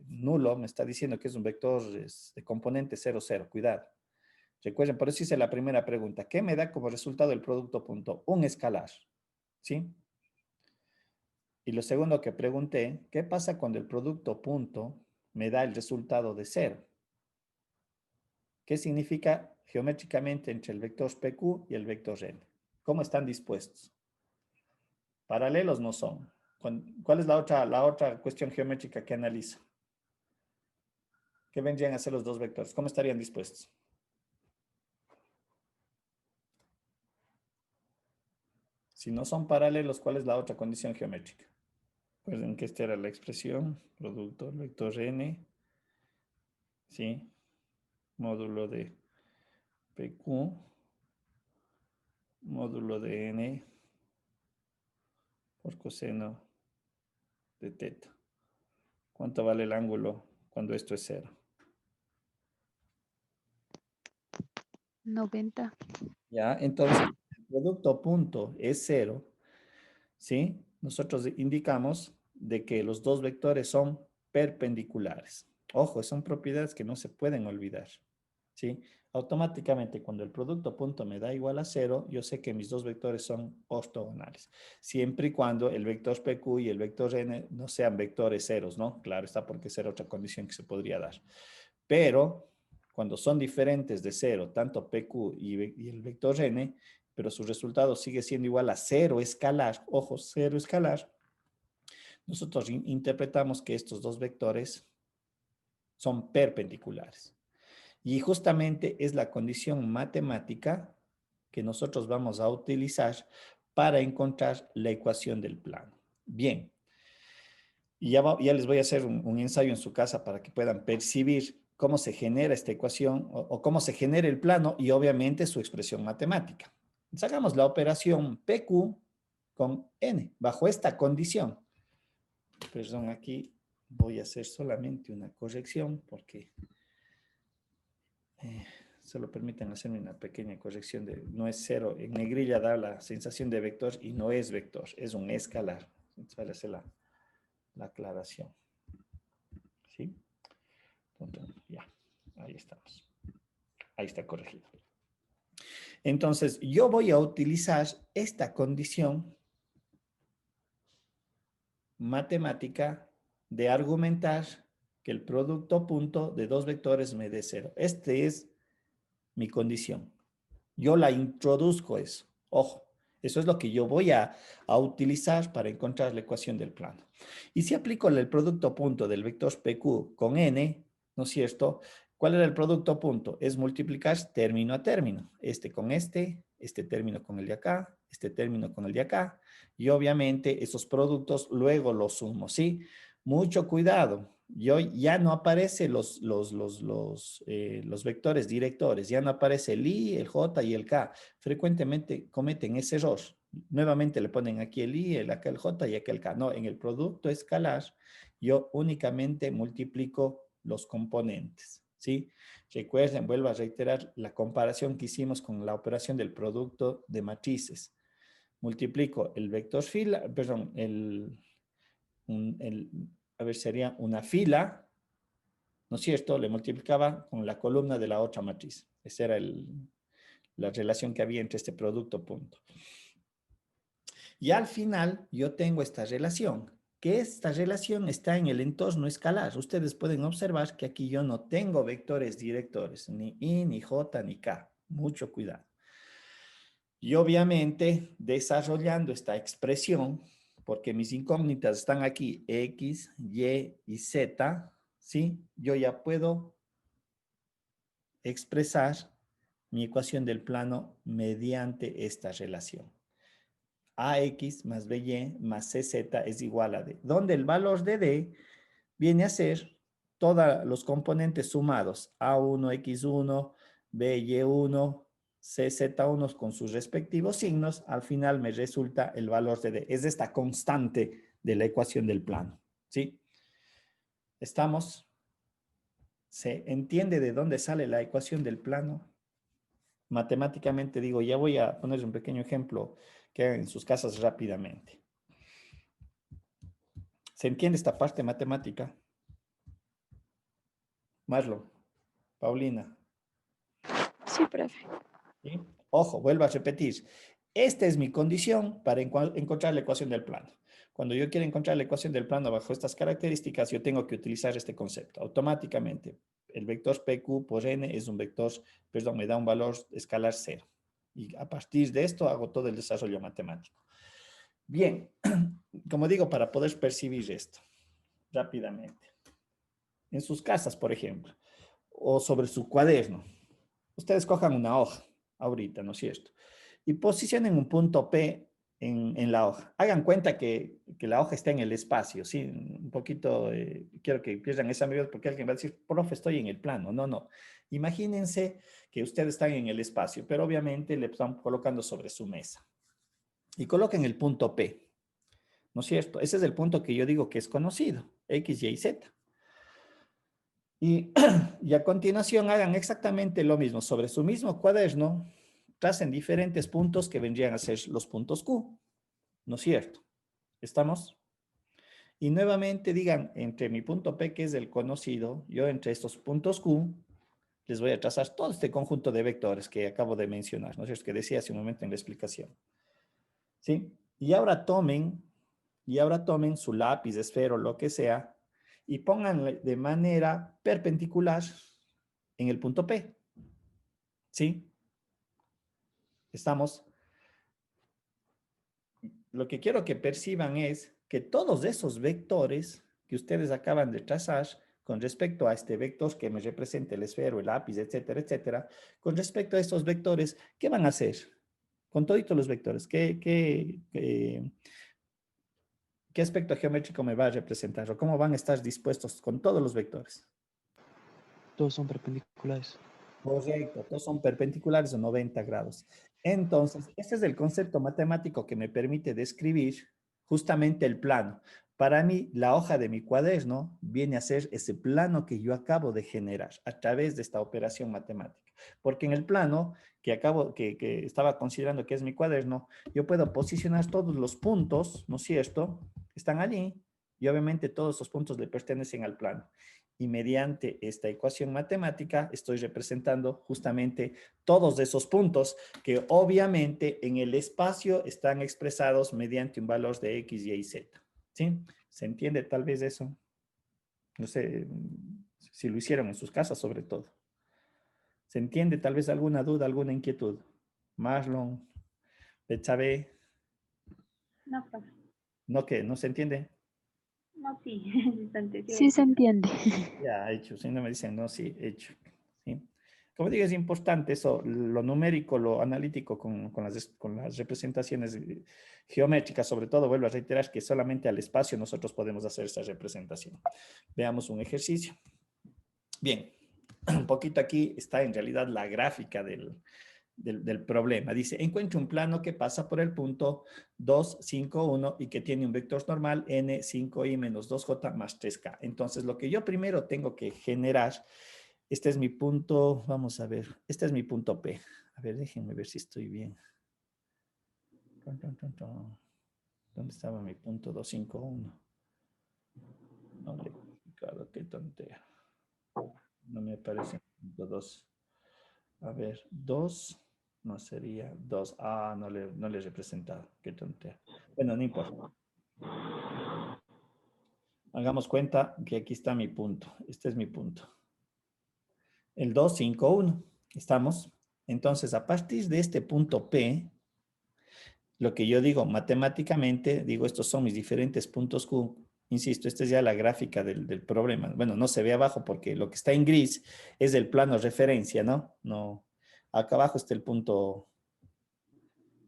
Speaker 1: nulo, me está diciendo que es un vector de componente 0, 0. Cuidado. Recuerden, por eso hice la primera pregunta. ¿Qué me da como resultado el producto punto? Un escalar. ¿Sí? Y lo segundo que pregunté, ¿qué pasa cuando el producto punto me da el resultado de 0? ¿Qué significa geométricamente entre el vector PQ y el vector n? ¿Cómo están dispuestos? Paralelos no son. ¿Cuál es la otra cuestión geométrica que analizo? ¿Qué vendrían a ser los dos vectores? ¿Cómo estarían dispuestos? Si no son paralelos, ¿cuál es la otra condición geométrica? Recuerden que esta era la expresión, producto del vector n, ¿sí? Módulo de PQ, módulo de n por coseno de teta. ¿Cuánto vale el ángulo cuando esto es 0?
Speaker 2: 90.
Speaker 1: ¿Ya? Entonces, el producto punto es 0, ¿sí? Nosotros indicamos de que los dos vectores son perpendiculares. Ojo, son propiedades que no se pueden olvidar, ¿sí? Automáticamente, cuando el producto punto me da igual a 0, yo sé que mis dos vectores son ortogonales, siempre y cuando el vector PQ y el vector n no sean vectores ceros, ¿no? Claro está, porque esa era otra condición que se podría dar. Pero cuando son diferentes de 0, tanto PQ y el vector n, pero su resultado sigue siendo igual a 0 escalar, ojo, 0 escalar, nosotros interpretamos que estos dos vectores son perpendiculares. Y justamente es la condición matemática que nosotros vamos a utilizar para encontrar la ecuación del plano. Bien, y ya les voy a hacer un ensayo en su casa para que puedan percibir cómo se genera esta ecuación o cómo se genera el plano y obviamente su expresión matemática. Entonces, hagamos la operación PQ con N bajo esta condición. Perdón, aquí voy a hacer solamente una corrección porque solo permiten hacerme una pequeña corrección de no es 0. En negrilla da la sensación de vector y no es vector, es un escalar. Entonces, voy a hacer la aclaración. ¿Sí? Entonces, ya, ahí estamos. Ahí está corregido. Entonces, yo voy a utilizar esta condición matemática de argumentar que el producto punto de dos vectores me dé 0. Esta es mi condición. Yo la introduzco eso. Ojo, eso es lo que yo voy a utilizar para encontrar la ecuación del plano. Y si aplico el producto punto del vector PQ con n, ¿no es cierto? ¿Cuál era el producto punto? Es multiplicar término a término. Este con este término con el de acá, este término con el de acá. Y obviamente esos productos luego los sumo, ¿sí? Mucho cuidado. Ya no aparecen los vectores directores, ya no aparece el i, el j y el k. Frecuentemente cometen ese error. Nuevamente le ponen aquí el i, acá el j y acá el k. No, en el producto escalar yo únicamente multiplico los componentes, ¿sí? Recuerden, vuelvo a reiterar la comparación que hicimos con la operación del producto de matrices. Multiplico el vector fila, perdón, a ver, sería una fila, ¿no es cierto? Le multiplicaba con la columna de la otra matriz. Esa era la relación que había entre este producto punto. Y al final yo tengo esta relación, que esta relación está en el entorno escalar. Ustedes pueden observar que aquí yo no tengo vectores directores, ni i, ni j, ni k. Mucho cuidado. Y obviamente, desarrollando esta expresión, porque mis incógnitas están aquí, X, Y y Z, ¿sí? Yo ya puedo expresar mi ecuación del plano mediante esta relación. AX más BY más CZ es igual a D, donde el valor de D viene a ser todos los componentes sumados, A1, X1, BY1, CZ1 con sus respectivos signos, al final me resulta el valor de D. Es esta constante de la ecuación del plano, ¿sí? ¿Estamos? ¿Se entiende de dónde sale la ecuación del plano? Matemáticamente digo, ya voy a poner un pequeño ejemplo que hagan en sus casas rápidamente. ¿Se entiende esta parte matemática? Marlon, Paulina.
Speaker 2: Sí, profe.
Speaker 1: ¿Sí? Ojo, vuelvo a repetir. Esta es mi condición para encontrar la ecuación del plano. Cuando yo quiero encontrar la ecuación del plano bajo estas características, yo tengo que utilizar este concepto. Automáticamente, el vector PQ por N es un vector, perdón, me da un valor escalar 0. Y a partir de esto hago todo el desarrollo matemático. Bien, como digo, para poder percibir esto rápidamente. En sus casas, por ejemplo, o sobre su cuaderno, ustedes cojan una hoja ahorita, ¿no es cierto? Y posicionen un punto P en la hoja. Hagan cuenta que la hoja está en el espacio, ¿sí? Un poquito, quiero que pierdan esa medida porque alguien va a decir, profe, estoy en el plano. No, no. Imagínense que ustedes están en el espacio, pero obviamente le están colocando sobre su mesa. Y coloquen el punto P, ¿no es cierto? Ese es el punto que yo digo que es conocido, X, Y, Z. Y a continuación hagan exactamente lo mismo. Sobre su mismo cuaderno, tracen diferentes puntos que vendrían a ser los puntos Q, ¿no es cierto? ¿Estamos? Y nuevamente digan, entre mi punto P, que es el conocido, yo entre estos puntos Q, les voy a trazar todo este conjunto de vectores que acabo de mencionar, ¿no es cierto? Que decía hace un momento en la explicación. ¿Sí? Y ahora tomen su lápiz, esfero, lo que sea, y pónganle de manera perpendicular en el punto P. ¿Sí? ¿Estamos? Lo que quiero que perciban es que todos esos vectores que ustedes acaban de trazar con respecto a este vector que me representa el esfero, el lápiz, etcétera, etcétera, con respecto a estos vectores, ¿qué van a hacer? Con todos los vectores, ¿qué aspecto geométrico me va a representar? ¿O cómo van a estar dispuestos con todos los vectores?
Speaker 3: Todos son perpendiculares.
Speaker 1: Correcto, todos son perpendiculares a 90 grados. Entonces, este es el concepto matemático que me permite describir justamente el plano. Para mí, la hoja de mi cuaderno viene a ser ese plano que yo acabo de generar a través de esta operación matemática. Porque en el plano que estaba considerando que es mi cuaderno, yo puedo posicionar todos los puntos, ¿no es cierto? Están allí y obviamente todos esos puntos le pertenecen al plano. Y mediante esta ecuación matemática estoy representando justamente todos esos puntos que obviamente en el espacio están expresados mediante un valor de X, Y y Z. ¿Sí? ¿Se entiende tal vez eso? No sé si lo hicieron en sus casas sobre todo. ¿Se entiende tal vez alguna duda, alguna inquietud? Marlon, Betsabe,
Speaker 6: No, profe.
Speaker 1: ¿no qué? ¿No se entiende?
Speaker 6: No, sí. Bastante,
Speaker 2: Sí se entiende.
Speaker 1: Ya, hecho. Si no me dicen no, sí, hecho. ¿Sí? Como digo, es importante eso, lo numérico, lo analítico con las representaciones geométricas, sobre todo, vuelvo a reiterar que solamente al espacio nosotros podemos hacer esa representación. Veamos un ejercicio. Bien, un poquito aquí está en realidad la gráfica del problema. Dice, encuentre un plano que pasa por el punto 2, 5, 1 y que tiene un vector normal n, 5i menos 2j más 3k. Entonces, lo que yo primero tengo que generar, este es mi punto, vamos a ver, este es mi punto P. A ver, déjenme ver si estoy bien. ¿Dónde estaba mi punto 2, 5, 1? No le he clicado, qué tontería. No me aparece el punto 2. A ver, 2, no sería 2. Ah, no le he representado. Qué tontería. Bueno, no importa. Hagamos cuenta que aquí está mi punto. Este es mi punto. El 2, 5, 1. ¿Estamos? Entonces, a partir de este punto P, Lo que yo digo matemáticamente, digo, estos son mis diferentes puntos Q. Insisto, esta es ya la gráfica del problema. Bueno, no se ve abajo porque lo que está en gris es el plano referencia, ¿no? No, acá abajo está el punto,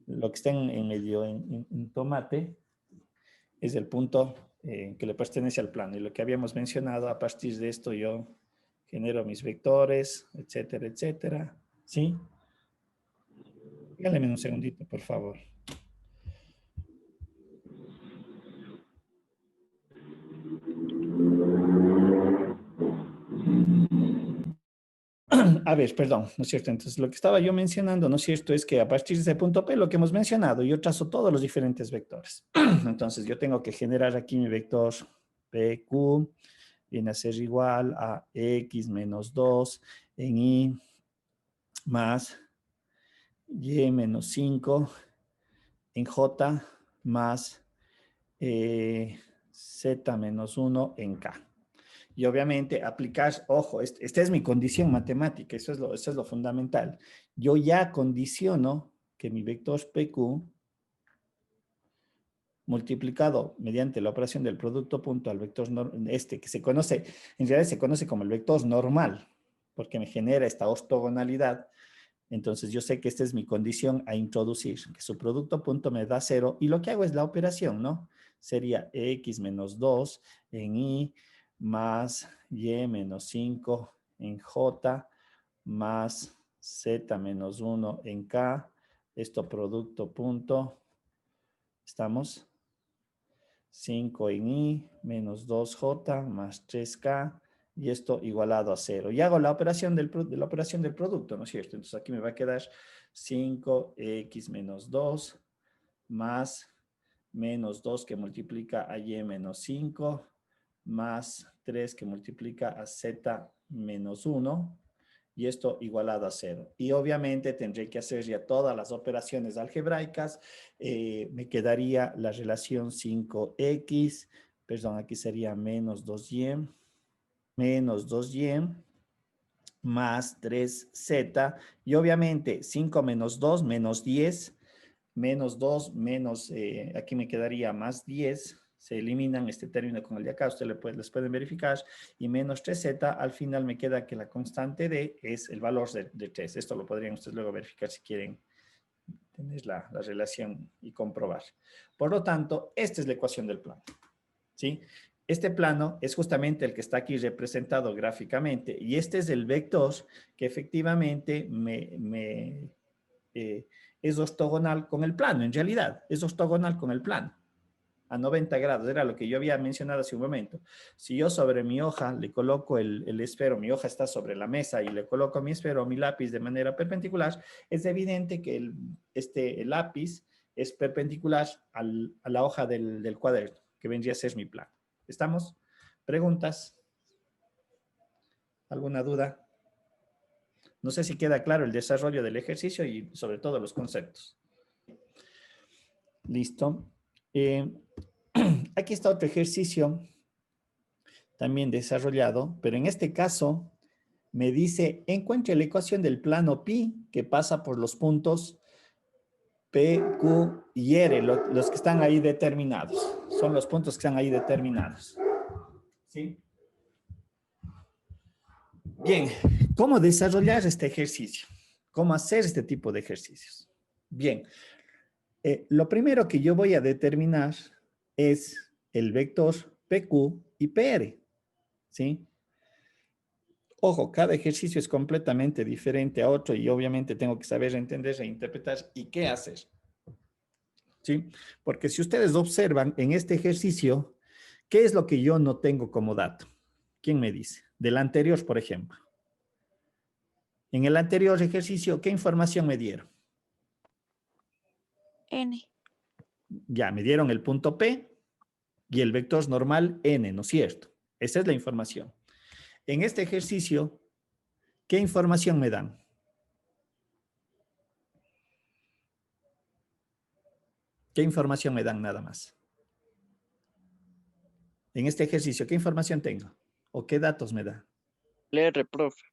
Speaker 1: lo que está en medio en tomate es el punto que le pertenece al plano. Y lo que habíamos mencionado, a partir de esto yo genero mis vectores, etcétera, etcétera. ¿Sí? Díganme un segundito, por favor. A ver, perdón, ¿no es cierto? Entonces, lo que estaba yo mencionando, ¿no es cierto? Es que a partir de ese punto P, lo que hemos mencionado, yo trazo todos los diferentes vectores. Entonces, yo tengo que generar aquí mi vector PQ, viene a ser igual a X menos 2 en Y más Y menos 5 en J más Z menos 1 en K. Y obviamente aplicar, ojo, esta es mi condición matemática, eso es lo fundamental. Yo ya condiciono que mi vector PQ multiplicado mediante la operación del producto punto al vector que se conoce, en realidad se conoce como el vector normal, porque me genera esta ortogonalidad. Entonces yo sé que esta es mi condición a introducir, que su producto punto me da 0, y lo que hago es la operación, ¿no? Sería X menos 2 en Y más Y menos 5 en J más Z menos 1 en K. Esto producto punto, ¿estamos? 5 en Y menos 2J más 3K. Y esto igualado a 0. Y hago la operación de la operación del producto, ¿no es cierto? Entonces aquí me va a quedar 5x menos 2 más menos 2 que multiplica a y menos 5 más 3 que multiplica a z menos 1. Y esto igualado a 0. Y obviamente tendré que hacer ya todas las operaciones algebraicas. Me quedaría la relación 5x, perdón, aquí sería menos 2y más 3z, y obviamente 5 menos 2 menos 10, menos 2 menos, aquí me quedaría más 10, se eliminan este término con el de acá, ustedes les pueden verificar, y menos 3z, al final me queda que la constante d es el valor de 3. Esto lo podrían ustedes luego verificar si quieren tener la relación y comprobar. Por lo tanto, esta es la ecuación del plano, ¿sí? Este plano es justamente el que está aquí representado gráficamente, y este es el vector que efectivamente es ortogonal con el plano, en realidad, es ortogonal con el plano, a 90 grados, era lo que yo había mencionado hace un momento. Si yo sobre mi hoja le coloco el esfero, mi hoja está sobre la mesa y le coloco mi esfero o mi lápiz de manera perpendicular, es evidente que el lápiz es perpendicular a la hoja del cuaderno, que vendría a ser mi plano. ¿Estamos? ¿Preguntas? ¿Alguna duda? No sé si queda claro el desarrollo del ejercicio y sobre todo los conceptos. Listo. Aquí está otro ejercicio también desarrollado, pero en este caso me dice, encuentre la ecuación del plano pi que pasa por los puntos P, Q y R, los que están ahí determinados. Son los puntos que están ahí determinados. ¿Sí? Bien, ¿cómo desarrollar este ejercicio? ¿Cómo hacer este tipo de ejercicios? Bien, lo primero que yo voy a determinar es el vector PQ y PR, ¿sí? Ojo, cada ejercicio es completamente diferente a otro y obviamente tengo que saber entender e interpretar y qué hacer, ¿sí? Porque si ustedes observan en este ejercicio, ¿qué es lo que yo no tengo como dato? ¿Quién me dice? Del anterior, por ejemplo. En el anterior ejercicio, ¿qué información me dieron?
Speaker 2: N.
Speaker 1: Ya, me dieron el punto P y el vector normal N, ¿no es cierto? Esa es la información. En este ejercicio, ¿qué información me dan? ¿Qué información me dan nada más? En este ejercicio, ¿qué información tengo? ¿O qué datos me da?
Speaker 5: LR, profe.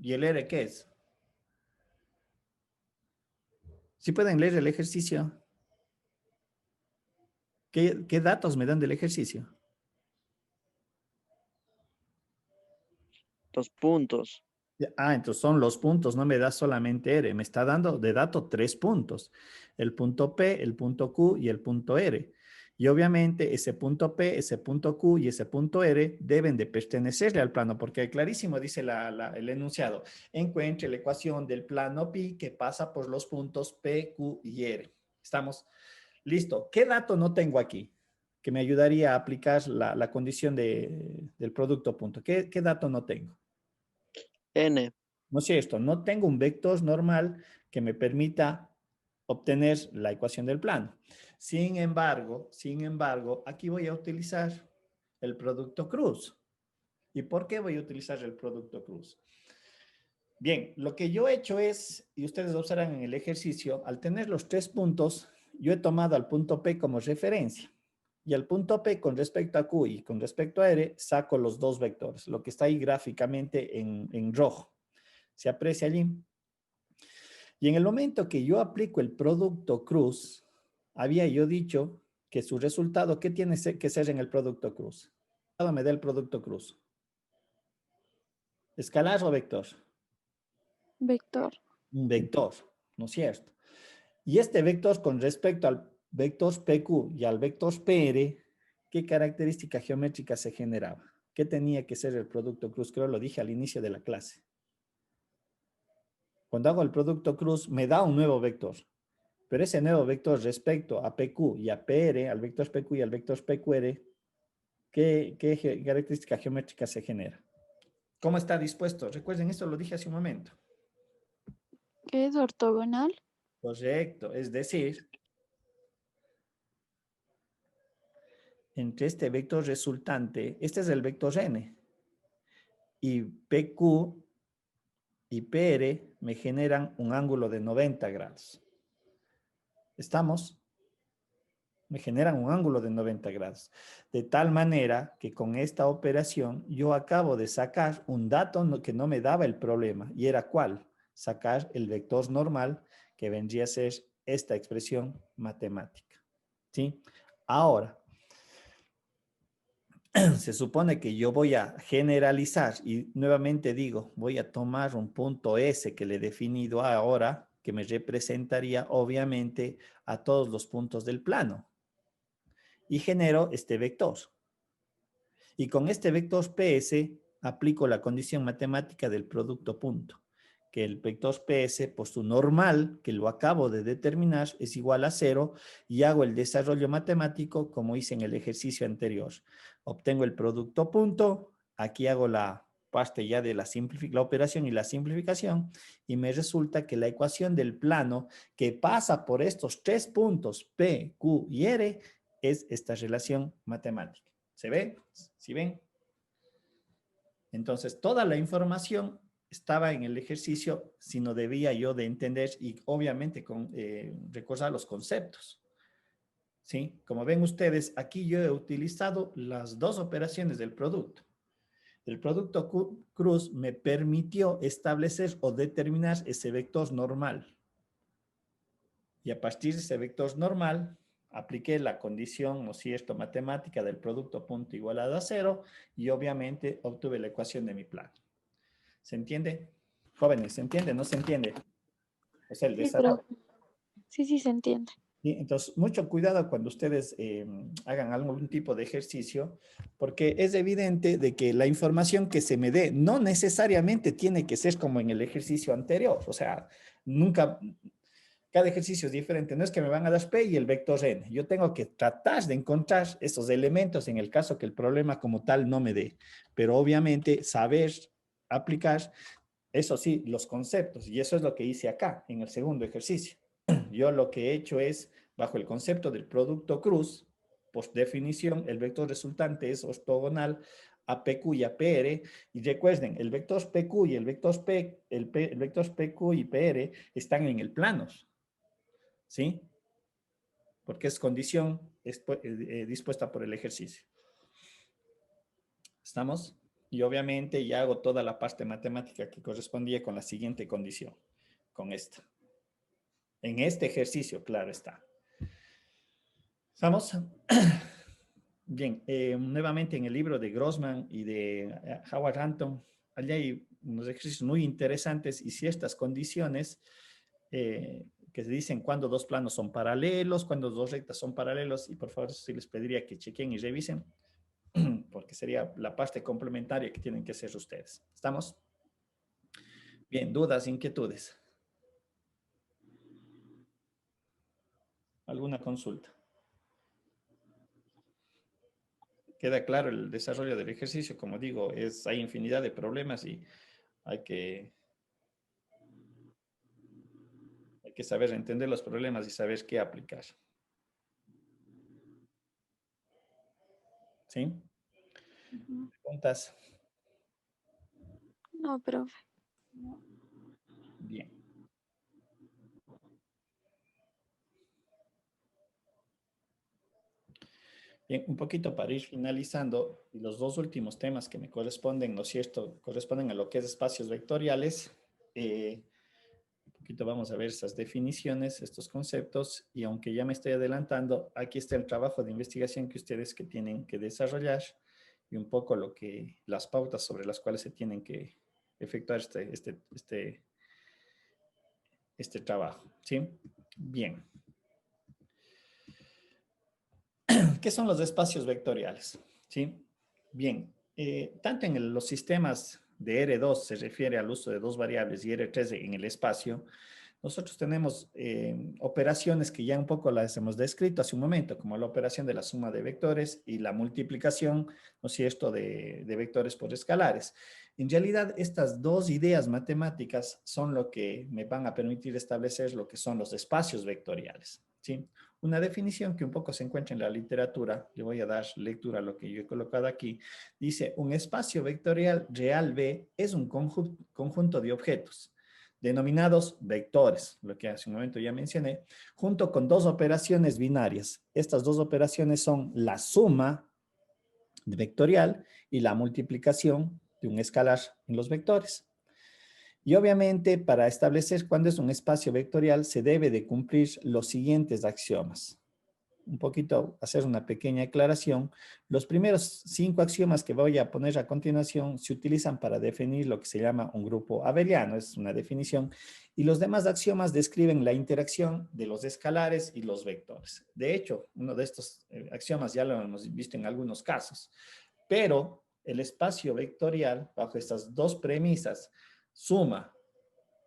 Speaker 1: ¿Y el R qué es? ¿Sí pueden leer el ejercicio? ¿Qué datos me dan del ejercicio?
Speaker 5: 2 puntos.
Speaker 1: Entonces son los puntos, no me da solamente R, me está dando de dato 3 puntos. El punto P, el punto Q y el punto R. Y obviamente ese punto P, ese punto Q y ese punto R deben de pertenecerle al plano, porque clarísimo dice el enunciado. Encuentre la ecuación del plano pi que pasa por los puntos P, Q y R. ¿Estamos? Listo. ¿Qué dato no tengo aquí? Que me ayudaría a aplicar la condición del producto punto. ¿Qué dato no tengo?
Speaker 5: N.
Speaker 1: ¿No es cierto? No tengo un vector normal que me permita obtener la ecuación del plano. Sin embargo, aquí voy a utilizar el producto cruz. ¿Y por qué voy a utilizar el producto cruz? Bien, lo que yo he hecho es, y ustedes observan en el ejercicio, al tener los 3 puntos, yo he tomado al punto P como referencia. Y al punto P con respecto a Q y con respecto a R, saco los 2 vectores, lo que está ahí gráficamente en rojo. ¿Se aprecia allí? Y en el momento que yo aplico el producto cruz, había yo dicho que su resultado, ¿qué tiene que ser en el producto cruz? Me da el producto cruz. ¿Escalar o vector?
Speaker 2: Vector.
Speaker 1: Un vector, ¿no es cierto? Y este vector con respecto al vector PQ y al vector PR, ¿qué característica geométrica se generaba? ¿Qué tenía que ser el producto cruz? Creo lo dije al inicio de la clase. Cuando hago el producto cruz, me da un nuevo vector. Pero ese nuevo vector respecto a PQ y a PR, al vector PQ y al vector PQR, ¿qué característica geométrica se genera? ¿Cómo está dispuesto? Recuerden, esto lo dije hace un momento.
Speaker 2: ¿Qué es ortogonal?
Speaker 1: Correcto, es decir, entre este vector resultante, este es el vector n, y PQ y PR me generan un ángulo de 90 grados. ¿Estamos? Me generan un ángulo de 90 grados. De tal manera que con esta operación yo acabo de sacar un dato que no me daba el problema. ¿Y era cuál? Sacar el vector normal que vendría a ser esta expresión matemática. ¿Sí? Ahora, se supone que yo voy a generalizar y nuevamente digo, voy a tomar un punto S que le he definido ahora, que me representaría obviamente a todos los puntos del plano. Y genero este vector. Y con este vector PS aplico la condición matemática del producto punto, que el vector PS por su normal, que lo acabo de determinar, es igual a 0 y hago el desarrollo matemático como hice en el ejercicio anterior. Obtengo el producto punto, aquí hago la parte ya de la operación y la simplificación y me resulta que la ecuación del plano que pasa por estos 3 puntos P, Q y R es esta relación matemática. ¿Se ve? ¿Sí ven? Entonces, toda la información estaba en el ejercicio, sino debía yo de entender y obviamente recordar los conceptos. ¿Sí? Como ven ustedes, aquí yo he utilizado las 2 operaciones del producto. El producto cruz me permitió establecer o determinar ese vector normal. Y a partir de ese vector normal, apliqué la condición, ¿no es cierto?, matemática del producto punto igualado a 0 y obviamente obtuve la ecuación de mi plano. ¿Se entiende? Jóvenes, ¿se entiende? ¿No se entiende? Es el
Speaker 2: Sí,
Speaker 1: desarrollo.
Speaker 2: sí, se entiende.
Speaker 1: ¿Sí? Entonces, mucho cuidado cuando ustedes hagan algún tipo de ejercicio, porque es evidente de que la información que se me dé no necesariamente tiene que ser como en el ejercicio anterior. O sea, nunca, cada ejercicio es diferente. No es que me van a dar P y el vector N. Yo tengo que tratar de encontrar esos elementos en el caso que el problema como tal no me dé. Pero obviamente saber aplicar, eso sí, los conceptos. Y eso es lo que hice acá en el segundo ejercicio. Yo lo que he hecho es, bajo el concepto del producto cruz, por definición, el vector resultante es ortogonal a PQ y a PR. Y recuerden, el vector PQ y el vector el vector PQ y PR están en el plano. ¿Sí? Porque es condición dispuesta por el ejercicio. ¿Estamos? Y obviamente ya hago toda la parte matemática que correspondía con la siguiente condición, con esta. En este ejercicio, claro está. ¿Estamos? Bien, nuevamente en el libro de Grossman y de Howard Hampton, allí hay unos ejercicios muy interesantes y ciertas condiciones que se dicen cuando dos planos son paralelos, cuando dos rectas son paralelos, y por favor sí les pediría que chequen y revisen, porque sería la parte complementaria que tienen que hacer ustedes. ¿Estamos? Bien, dudas, inquietudes. ¿Alguna consulta? Queda claro el desarrollo del ejercicio, como digo, hay infinidad de problemas y hay que saber entender los problemas y saber qué aplicar. ¿Sí?
Speaker 6: Ujú.
Speaker 1: ¿Preguntas?
Speaker 2: No, profe.
Speaker 1: Bien. Bien, un poquito para ir finalizando, y los dos últimos temas que me corresponden, ¿no es cierto? Corresponden a lo que es espacios vectoriales. Un poquito vamos a ver esas definiciones, estos conceptos, y aunque ya me estoy adelantando, aquí está el trabajo de investigación que tienen que desarrollar y un poco las pautas sobre las cuales se tienen que efectuar este trabajo, ¿sí? Bien. ¿Qué son los espacios vectoriales? ¿Sí? Bien, tanto en los sistemas de R2 se refiere al uso de dos variables y R3 en el espacio. Nosotros tenemos operaciones que ya un poco las hemos descrito hace un momento, como la operación de la suma de vectores y la multiplicación, ¿no es cierto?, de vectores por escalares. En realidad, estas dos ideas matemáticas son lo que me van a permitir establecer lo que son los espacios vectoriales, ¿sí? Una definición que un poco se encuentra en la literatura, le voy a dar lectura a lo que yo he colocado aquí, dice, un espacio vectorial real B es un conjunto de objetos denominados vectores, lo que hace un momento ya mencioné, junto con dos operaciones binarias. Estas dos operaciones son la suma vectorial y la multiplicación de un escalar en los vectores. Y obviamente para establecer cuándo es un espacio vectorial se debe de cumplir los siguientes axiomas. Un poquito hacer una pequeña aclaración. Los primeros 5 axiomas que voy a poner a continuación se utilizan para definir lo que se llama un grupo abeliano, es una definición, y los demás axiomas describen la interacción de los escalares y los vectores. De hecho, uno de estos axiomas ya lo hemos visto en algunos casos, pero el espacio vectorial, bajo estas dos premisas, suma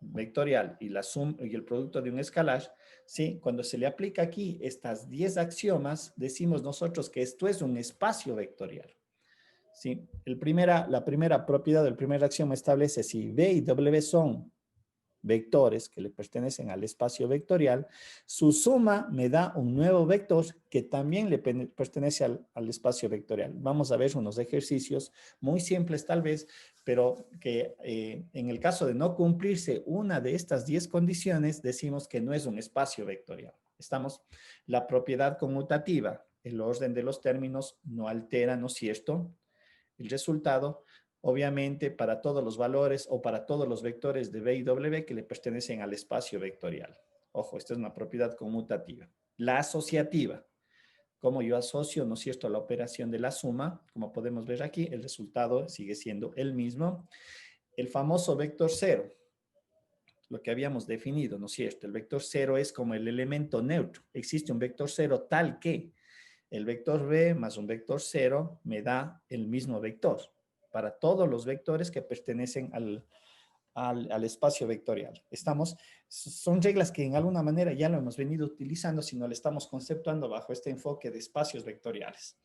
Speaker 1: vectorial y el producto de un escalar, ¿sí? Cuando se le aplica aquí estas 10 axiomas, decimos nosotros que esto es un espacio vectorial, ¿sí? La primera propiedad del primer axioma establece si V y W son vectores que le pertenecen al espacio vectorial, su suma me da un nuevo vector que también le pertenece al espacio vectorial. Vamos a ver unos ejercicios muy simples tal vez, pero que en el caso de no cumplirse una de estas 10 condiciones, decimos que no es un espacio vectorial. Estamos, la propiedad conmutativa, el orden de los términos no altera, ¿no es cierto?, el resultado, obviamente para todos los valores o para todos los vectores de V y W que le pertenecen al espacio vectorial. Ojo, esta es una propiedad conmutativa. La asociativa, como yo asocio, ¿no es cierto?, la operación de la suma, como podemos ver aquí, el resultado sigue siendo el mismo. El famoso vector cero, lo que habíamos definido, ¿no es cierto? El vector cero es como el elemento neutro. Existe un vector cero tal que el vector b más un vector cero me da el mismo vector para todos los vectores que pertenecen al espacio vectorial. Son reglas que en alguna manera ya lo hemos venido utilizando, si no le estamos conceptuando bajo este enfoque de espacios vectoriales.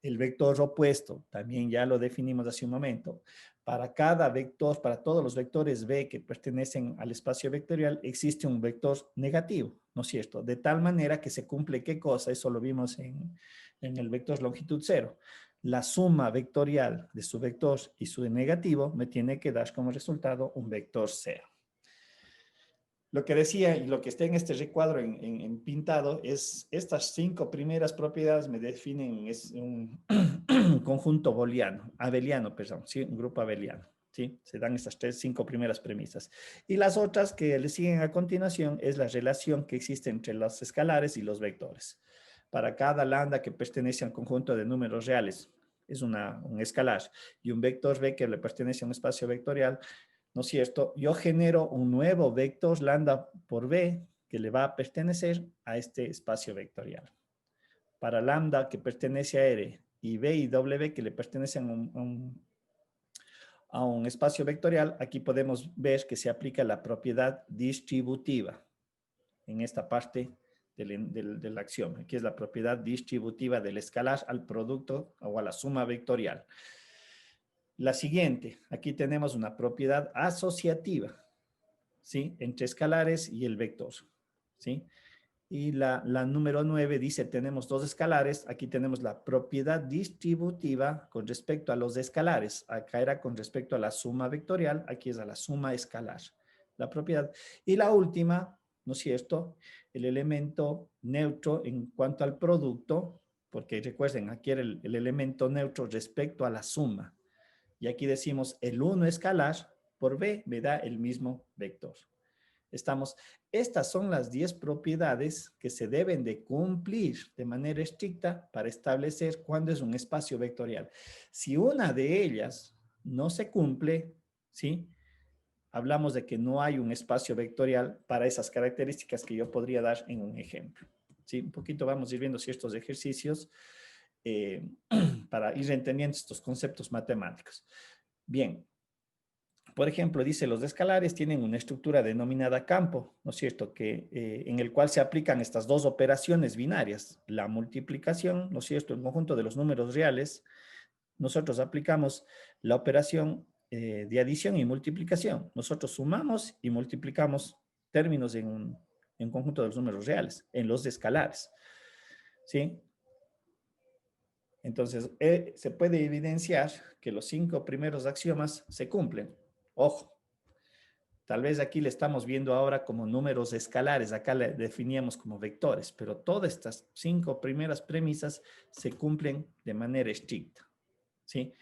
Speaker 1: El vector opuesto, también ya lo definimos hace un momento. Para cada vector, para todos los vectores B que pertenecen al espacio vectorial, existe un vector negativo, ¿no es cierto? De tal manera que se cumple ¿qué cosa? Eso lo vimos en el vector longitud cero. La suma vectorial de su vector y su negativo me tiene que dar como resultado un vector cero. Lo que decía y lo que está en este recuadro en pintado es estas 5 primeras propiedades me definen es un conjunto abeliano, perdón, ¿sí? Un grupo abeliano. ¿Sí? Se dan estas 5 primeras premisas. Y las otras que le siguen a continuación es la relación que existe entre los escalares y los vectores. para cada lambda que pertenece a un conjunto de números reales. Es un escalar. Y un vector B que le pertenece a un espacio vectorial, ¿no es cierto? Yo genero un nuevo vector lambda por B que le va a pertenecer a este espacio vectorial. Para lambda que pertenece a R y B y W que le pertenecen a un espacio vectorial, aquí podemos ver que se aplica la propiedad distributiva en esta parte del axioma, que es la propiedad distributiva del escalar al producto o a la suma vectorial. La siguiente, aquí tenemos una propiedad asociativa, ¿sí? Entre escalares y el vector, ¿sí? Y la número 9 dice, tenemos dos escalares, aquí tenemos la propiedad distributiva con respecto a los escalares, acá era con respecto a la suma vectorial, aquí es a la suma escalar, la propiedad. Y la última, ¿no es cierto? El elemento neutro en cuanto al producto, porque recuerden, aquí era el elemento neutro respecto a la suma. Y aquí decimos, el 1 escalar por B me da el mismo vector. Estas son las 10 propiedades que se deben de cumplir de manera estricta para establecer cuándo es un espacio vectorial. Si una de ellas no se cumple, ¿sí? Hablamos de que no hay un espacio vectorial para esas características que yo podría dar en un ejemplo. ¿Sí? Un poquito vamos a ir viendo ciertos ejercicios para ir entendiendo estos conceptos matemáticos. Bien. Por ejemplo, dice, los escalares tienen una estructura denominada campo, ¿no es cierto? En el cual se aplican estas dos operaciones binarias, la multiplicación, ¿no es cierto? El conjunto de los números reales, nosotros aplicamos la operación de adición y multiplicación. Nosotros sumamos y multiplicamos términos en un conjunto de los números reales, en los escalares, ¿sí? Entonces, se puede evidenciar que los 5 primeros axiomas se cumplen. Ojo, tal vez aquí le estamos viendo ahora como números escalares, acá le definíamos como vectores, pero todas estas 5 primeras premisas se cumplen de manera estricta, ¿sí?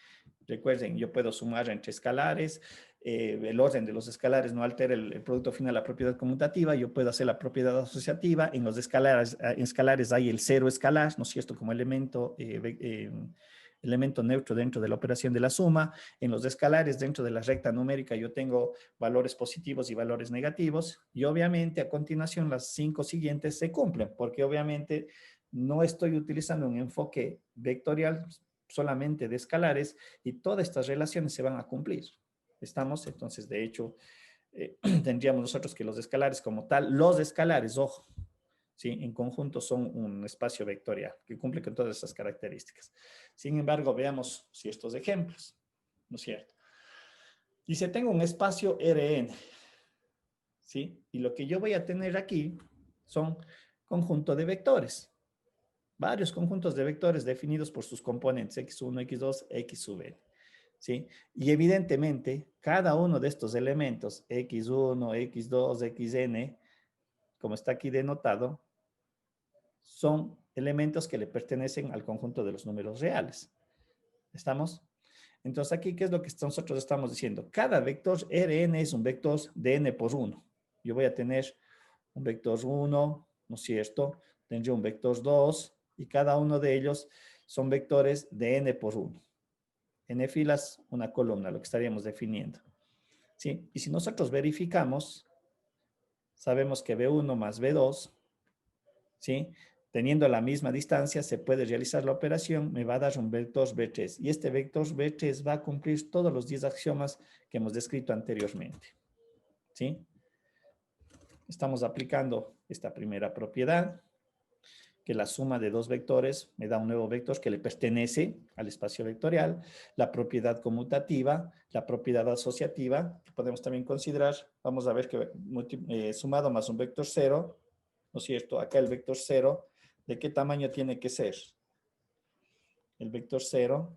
Speaker 1: Recuerden, yo puedo sumar entre escalares, el orden de los escalares no altera el producto final, la propiedad conmutativa, yo puedo hacer la propiedad asociativa, en los escalares hay el cero escalar, ¿no es cierto?, como elemento neutro dentro de la operación de la suma. En los escalares dentro de la recta numérica yo tengo valores positivos y valores negativos, y obviamente a continuación las 5 siguientes se cumplen, porque obviamente no estoy utilizando un enfoque vectorial solamente de escalares, y todas estas relaciones se van a cumplir. ¿Estamos? Entonces, de hecho, tendríamos nosotros que los escalares como tal, los escalares, ojo, ¿sí? En conjunto son un espacio vectorial que cumple con todas esas características. Sin embargo, veamos si estos ejemplos, ¿no es cierto? Dice, tengo un espacio Rn, ¿sí? Y lo que yo voy a tener aquí son conjunto de vectores. Varios conjuntos de vectores definidos por sus componentes, x1, x2, x sub n, ¿sí? Y evidentemente, cada uno de estos elementos, x1, x2, xn, como está aquí denotado, son elementos que le pertenecen al conjunto de los números reales. ¿Estamos? Entonces, aquí, ¿qué es lo que nosotros estamos diciendo? Cada vector Rn es un vector de n por 1. Yo voy a tener un vector 1, ¿no es cierto? Tendré un vector 2, y cada uno de ellos son vectores de n por 1. N filas, una columna, lo que estaríamos definiendo, ¿sí? Y si nosotros verificamos, sabemos que B1 más B2, ¿sí? Teniendo la misma distancia, se puede realizar la operación, me va a dar un vector B3. Y este vector B3 va a cumplir todos los 10 axiomas que hemos descrito anteriormente, ¿sí? Estamos aplicando esta primera propiedad, que la suma de dos vectores me da un nuevo vector que le pertenece al espacio vectorial, la propiedad conmutativa, la propiedad asociativa, que podemos también considerar, vamos a ver que sumado más un vector 0, ¿no es cierto? Acá el vector 0, ¿de qué tamaño tiene que ser? El vector 0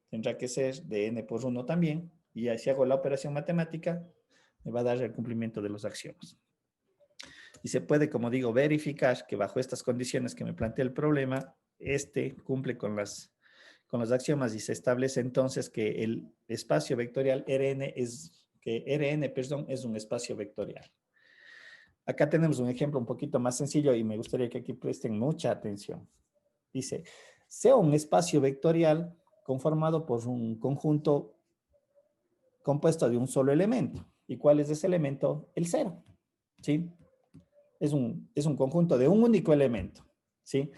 Speaker 1: tendrá que ser de n por 1 también, y si hago la operación matemática, me va a dar el cumplimiento de los axiomas. Y se puede, como digo, verificar que bajo estas condiciones que me plantea el problema, cumple con los axiomas, y se establece entonces que el espacio vectorial Rn es un espacio vectorial. Acá tenemos un ejemplo un poquito más sencillo y me gustaría que aquí presten mucha atención. Dice, sea un espacio vectorial conformado por un conjunto compuesto de un solo elemento. ¿Y cuál es ese elemento? El cero, ¿sí? Es un conjunto de un único elemento, ¿sí?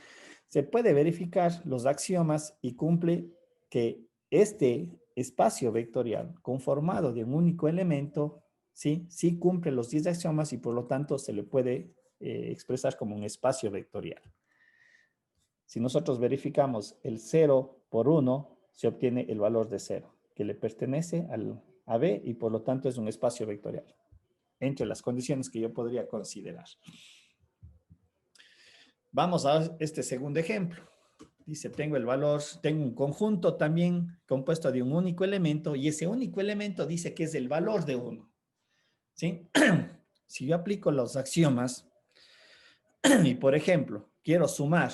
Speaker 1: Se puede verificar los axiomas y cumple que este espacio vectorial conformado de un único elemento, ¿sí? Sí cumple los 10 axiomas y por lo tanto se le puede expresar como un espacio vectorial. Si nosotros verificamos el 0 por 1, se obtiene el valor de 0, que le pertenece a B y por lo tanto es un espacio vectorial, entre las condiciones que yo podría considerar. Vamos a este segundo ejemplo. Dice, tengo el valor, tengo un conjunto también compuesto de un único elemento y ese único elemento dice que es el valor de 1. ¿Sí? Si yo aplico los axiomas y, por ejemplo, quiero sumar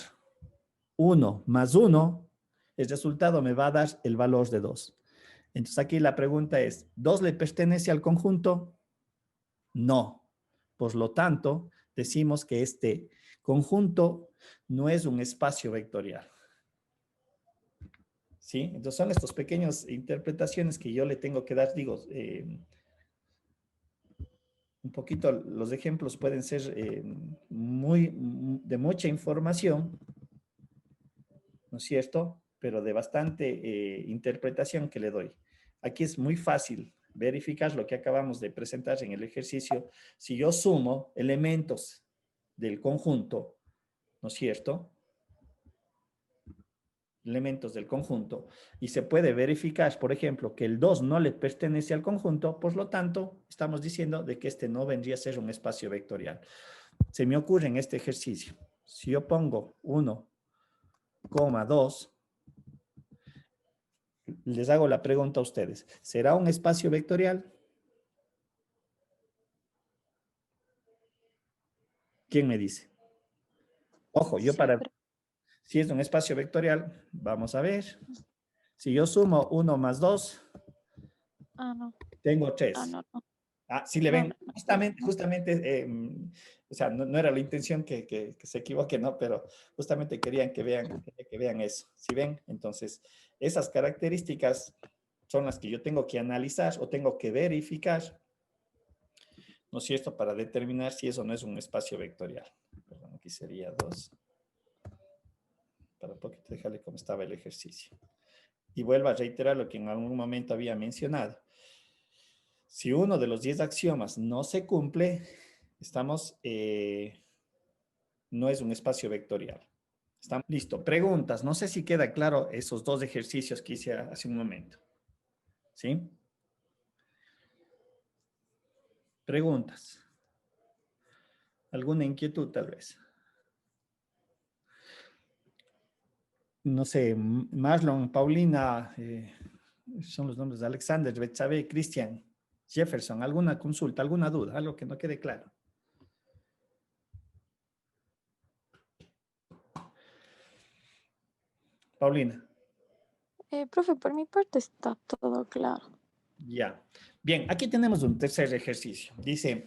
Speaker 1: 1 más 1, el resultado me va a dar el valor de 2. Entonces aquí la pregunta es, ¿2 le pertenece al conjunto? No. Por lo tanto, decimos que este conjunto no es un espacio vectorial. ¿Sí? Entonces son estas pequeñas interpretaciones que yo le tengo que dar, digo, un poquito los ejemplos pueden ser de mucha información, ¿no es cierto? Pero de bastante interpretación que le doy. Aquí es muy fácil verificar lo que acabamos de presentar en el ejercicio. Si yo sumo elementos del conjunto, ¿no es cierto? Elementos del conjunto, y se puede verificar, por ejemplo, que el 2 no le pertenece al conjunto, por lo tanto, estamos diciendo de que este no vendría a ser un espacio vectorial. Se me ocurre en este ejercicio, si yo pongo 1,2, les hago la pregunta a ustedes, ¿será un espacio vectorial? ¿Quién me dice? Ojo, yo
Speaker 2: Sí,
Speaker 1: para...
Speaker 2: pero...
Speaker 1: Si es un espacio vectorial, vamos a ver. Si yo sumo 1 más 2,
Speaker 2: Ah, no.
Speaker 1: tengo
Speaker 2: Ah,
Speaker 1: 3.
Speaker 2: no, no.
Speaker 1: Ah, sí le
Speaker 2: No, no,
Speaker 1: ven,
Speaker 2: no.
Speaker 1: justamente, o sea, no era la intención que se equivoque, ¿no? Pero justamente querían que vean eso. ¿Sí ven? Entonces, esas características son las que yo tengo que analizar o tengo que verificar, ¿no es cierto? Para determinar si eso no es un espacio vectorial. Perdón, aquí sería 2. Para un poquito dejarle cómo estaba el ejercicio. Y vuelvo a reiterar lo que en algún momento había mencionado. Si uno de los 10 axiomas no se cumple, no es un espacio vectorial. ¿Está listo? Preguntas. No sé si queda claro esos dos ejercicios que hice hace un momento. ¿Sí? Preguntas. ¿Alguna inquietud tal vez? No sé, Marlon, Paulina, son los nombres de Alexander, Betsabe, Cristian, Jefferson. ¿Alguna consulta, alguna duda, algo que no quede claro? Paulina.
Speaker 2: Profe, por mi parte está todo claro.
Speaker 1: Ya. Bien, aquí tenemos un tercer ejercicio. Dice,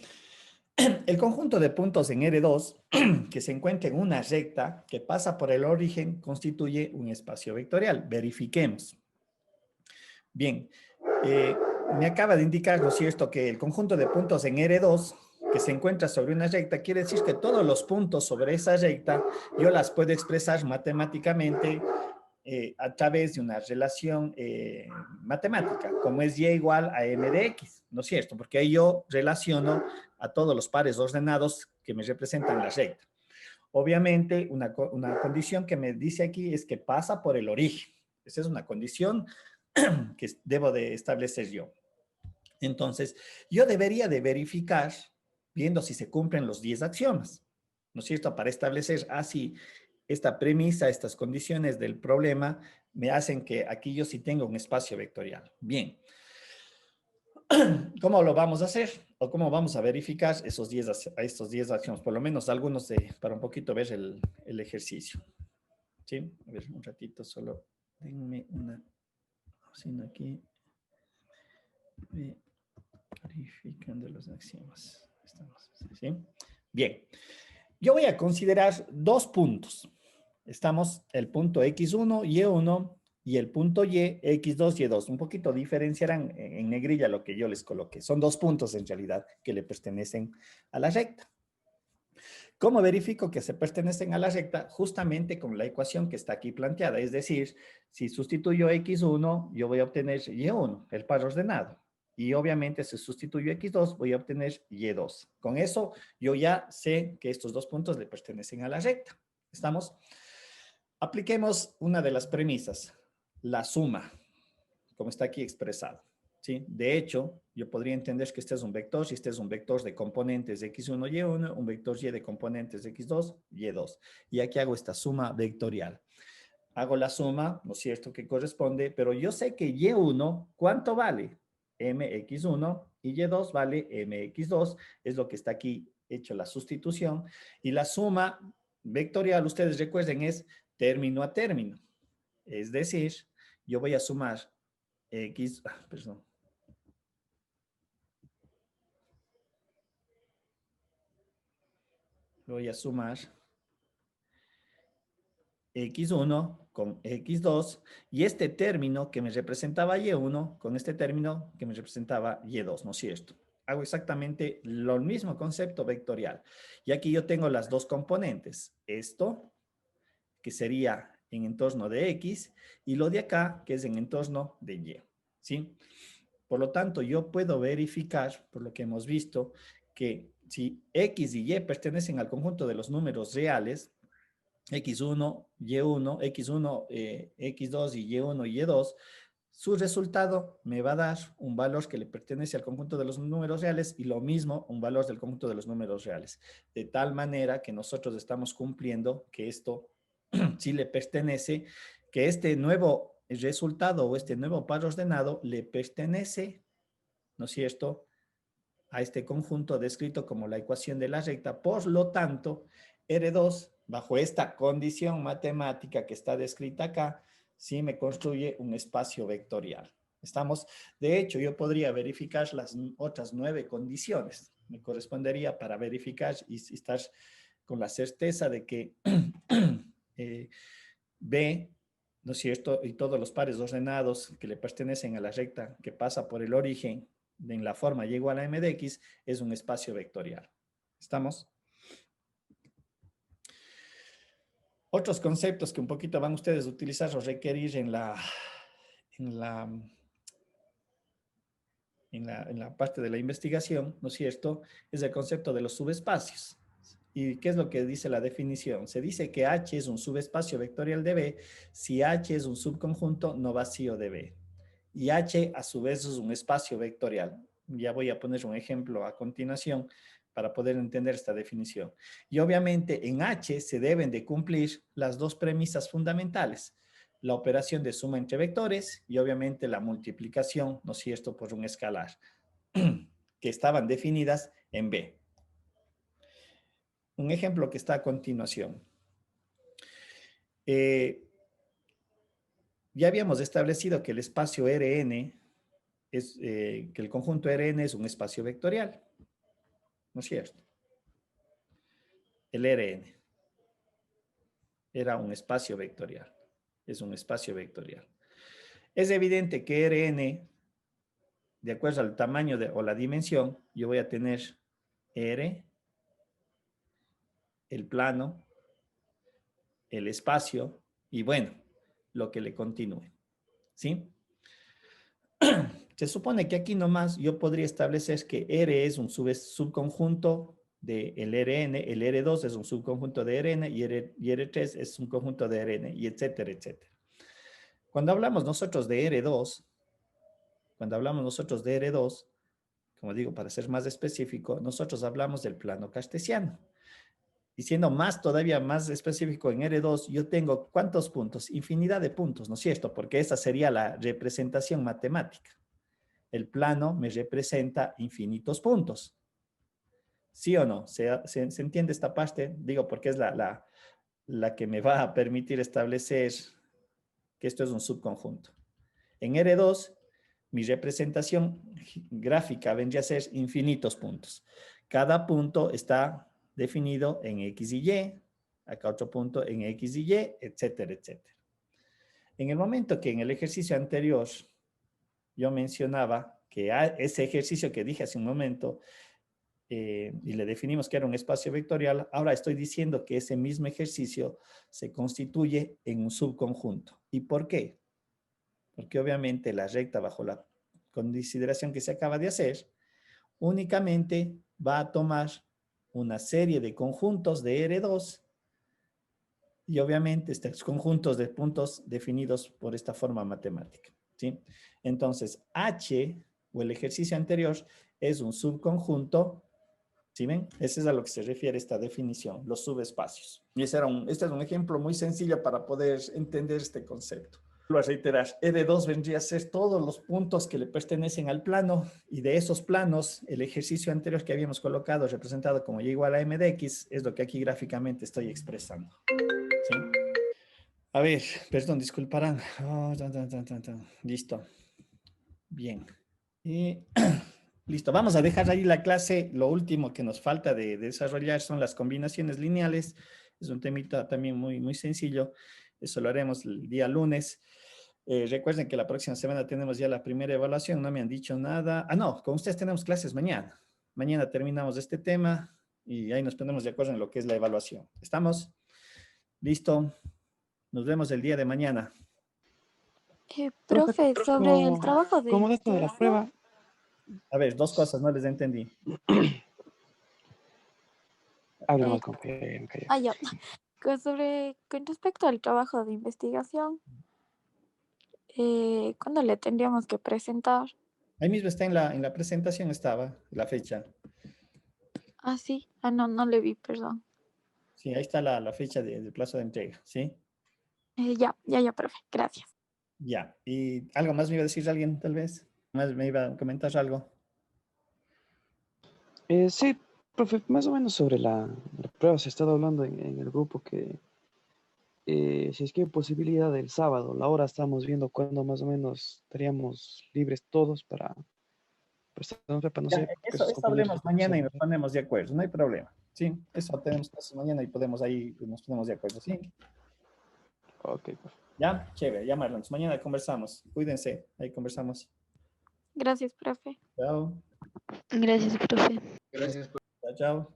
Speaker 1: el conjunto de puntos en R2 que se encuentra en una recta que pasa por el origen constituye un espacio vectorial. Verifiquemos. Bien, me acaba de indicar, ¿no es cierto?, que el conjunto de puntos en R2 que se encuentra sobre una recta quiere decir que todos los puntos sobre esa recta yo las puedo expresar matemáticamente a través de una relación matemática, como es y igual a m de x, ¿no es cierto? Porque ahí yo relaciono a todos los pares ordenados que me representan la recta. Obviamente, una condición que me dice aquí es que pasa por el origen. Esa es una condición que debo de establecer yo. Entonces, yo debería de verificar, viendo si se cumplen los 10 axiomas, ¿no es cierto? Para establecer así esta premisa, estas condiciones del problema, me hacen que aquí yo sí tenga un espacio vectorial. Bien. ¿Cómo lo vamos a hacer? ¿O cómo vamos a verificar estos 10 axiomas? Por lo menos algunos para un poquito ver el ejercicio. ¿Sí? A ver, un ratito, solo denme una opción aquí. Verificando los axiomas. Estamos, ¿sí? Bien, yo voy a considerar dos puntos. Estamos el punto X1, Y1 y el punto Y, X2, Y2. Un poquito diferenciarán en negrilla lo que yo les coloqué. Son dos puntos en realidad que le pertenecen a la recta. ¿Cómo verifico que se pertenecen a la recta? Justamente con la ecuación que está aquí planteada. Es decir, si sustituyo X1, yo voy a obtener Y1, el par ordenado. Y obviamente si sustituyo X2, voy a obtener Y2. Con eso, yo ya sé que estos dos puntos le pertenecen a la recta. ¿Estamos? Apliquemos una de las premisas, la suma, como está aquí expresado. ¿Sí? De hecho, yo podría entender que este es un vector, si este es un vector de componentes x1, y1, un vector y de componentes x2, y2. Y aquí hago esta suma vectorial. Hago la suma, ¿no es cierto?, que corresponde, pero yo sé que y1, ¿cuánto vale? mx1 y y2 vale mx2, es lo que está aquí hecho la sustitución. Y la suma vectorial, ustedes recuerden, es término a término. Es decir, yo voy a sumar voy a sumar x1 con x2 y este término que me representaba y1 con este término que me representaba y2, ¿no es cierto? Hago exactamente lo mismo concepto vectorial. Y aquí yo tengo las dos componentes. Esto, que sería en entorno de x, y lo de acá, que es en entorno de y, ¿sí? Por lo tanto, yo puedo verificar, por lo que hemos visto, que si x y y pertenecen al conjunto de los números reales, x1, y1, x1, x2 y y1 y y2, su resultado me va a dar un valor que le pertenece al conjunto de los números reales y lo mismo un valor del conjunto de los números reales. De tal manera que nosotros estamos cumpliendo que esto sí le pertenece, que este nuevo resultado o este nuevo par ordenado le pertenece, ¿no es cierto?, a este conjunto descrito como la ecuación de la recta. Por lo tanto, R2, bajo esta condición matemática que está descrita acá, sí me construye un espacio vectorial. ¿Estamos? De hecho, yo podría verificar las otras 9 condiciones. Me correspondería para verificar y estar con la certeza de que B, ¿no es cierto?, y todos los pares ordenados que le pertenecen a la recta que pasa por el origen en la forma y igual a m de x es un espacio vectorial. ¿Estamos? Otros conceptos que un poquito van ustedes a utilizar o requerir en la parte de la investigación, ¿no es cierto?, es el concepto de los subespacios. ¿Y qué es lo que dice la definición? Se dice que H es un subespacio vectorial de B si H es un subconjunto no vacío de B. Y H a su vez es un espacio vectorial. Ya voy a poner un ejemplo a continuación para poder entender esta definición. Y obviamente en H se deben de cumplir las dos premisas fundamentales. La operación de suma entre vectores y obviamente la multiplicación, ¿no es cierto?, por un escalar, que estaban definidas en B. Un ejemplo que está a continuación. Ya habíamos establecido que el espacio Rn es, que el conjunto Rn es un espacio vectorial, ¿no es cierto? El Rn era un espacio vectorial, es un espacio vectorial. Es evidente que Rn, de acuerdo al tamaño o la dimensión, yo voy a tener R, el plano, el espacio y bueno, lo que le continúe, ¿sí? Se supone que aquí nomás yo podría establecer que R es un subconjunto del Rn, el R2 es un subconjunto de Rn y R3 es un conjunto de Rn y etcétera, etcétera. Cuando hablamos nosotros de R2, como digo, para ser más específico, nosotros hablamos del plano cartesiano. Y siendo todavía más específico en R2, yo tengo ¿cuántos puntos? Infinidad de puntos, ¿no es cierto? Porque esa sería la representación matemática. El plano me representa infinitos puntos. ¿Sí o no? ¿Se entiende esta parte? Digo, porque es la que me va a permitir establecer que esto es un subconjunto. En R2, mi representación gráfica vendría a ser infinitos puntos. Cada punto está definido en X y Y, acá otro punto en X y Y, etcétera, etcétera. En el momento que en el ejercicio anterior yo mencionaba que ese ejercicio que dije hace un momento y le definimos que era un espacio vectorial, ahora estoy diciendo que ese mismo ejercicio se constituye en un subconjunto. ¿Y por qué? Porque obviamente la recta bajo la consideración que se acaba de hacer únicamente va a tomar una serie de conjuntos de R2 y obviamente estos conjuntos de puntos definidos por esta forma matemática, ¿sí? Entonces, H o el ejercicio anterior es un subconjunto, ¿sí ven? Ese es a lo que se refiere esta definición, los subespacios. Y este es un ejemplo muy sencillo para poder entender este concepto. Lo a reiterar, R2 vendría a ser todos los puntos que le pertenecen al plano y de esos planos, el ejercicio anterior que habíamos colocado representado como y igual a m de x es lo que aquí gráficamente estoy expresando. ¿Sí? A ver, perdón, disculparán. Oh, listo. Bien. Listo, vamos a dejar ahí la clase. Lo último que nos falta de desarrollar son las combinaciones lineales. Es un temita también muy sencillo. Eso lo haremos el día lunes. Recuerden que la próxima semana tenemos ya la primera evaluación. No me han dicho nada. Ah, no, con ustedes tenemos clases mañana. Mañana terminamos este tema y ahí nos ponemos de acuerdo en lo que es la evaluación. ¿Estamos? Listo. Nos vemos el día de mañana.
Speaker 2: Profe, sobre el trabajo de
Speaker 3: como dato de la
Speaker 2: investigación.
Speaker 3: prueba,
Speaker 1: A ver, dos cosas, no les entendí.
Speaker 3: hable
Speaker 2: Eh,
Speaker 3: más con me callé.
Speaker 2: Ya. Con respecto al trabajo de investigación, ¿cuándo le tendríamos que presentar?
Speaker 1: Ahí mismo está en la presentación, estaba la fecha.
Speaker 2: Ah, sí. Ah, no, no le vi, perdón.
Speaker 1: Sí, ahí está la fecha del plazo de entrega, ¿sí?
Speaker 2: Ya, profe. Gracias.
Speaker 1: Ya. ¿Y algo más me iba a decir alguien, tal vez? ¿Más me iba a comentar algo?
Speaker 3: Sí, profe, más o menos sobre la prueba se ha estado hablando en el grupo que si es que hay posibilidad del sábado, la hora estamos viendo cuándo más o menos estaríamos libres todos para prestarnos prepa, no
Speaker 1: Ya,
Speaker 3: sé, porque
Speaker 1: eso
Speaker 3: sus compañeros
Speaker 1: hablemos mañana y
Speaker 3: saben,
Speaker 1: nos ponemos de acuerdo, no hay problema. Sí, eso tenemos clases mañana y nos ponemos de acuerdo, ¿sí?
Speaker 3: ok, profe.
Speaker 1: Ya, chévere, ya Marlon, mañana conversamos. Cuídense, ahí conversamos.
Speaker 2: Gracias, profe.
Speaker 1: Chao.
Speaker 2: Gracias, profe.
Speaker 1: Chao, chao.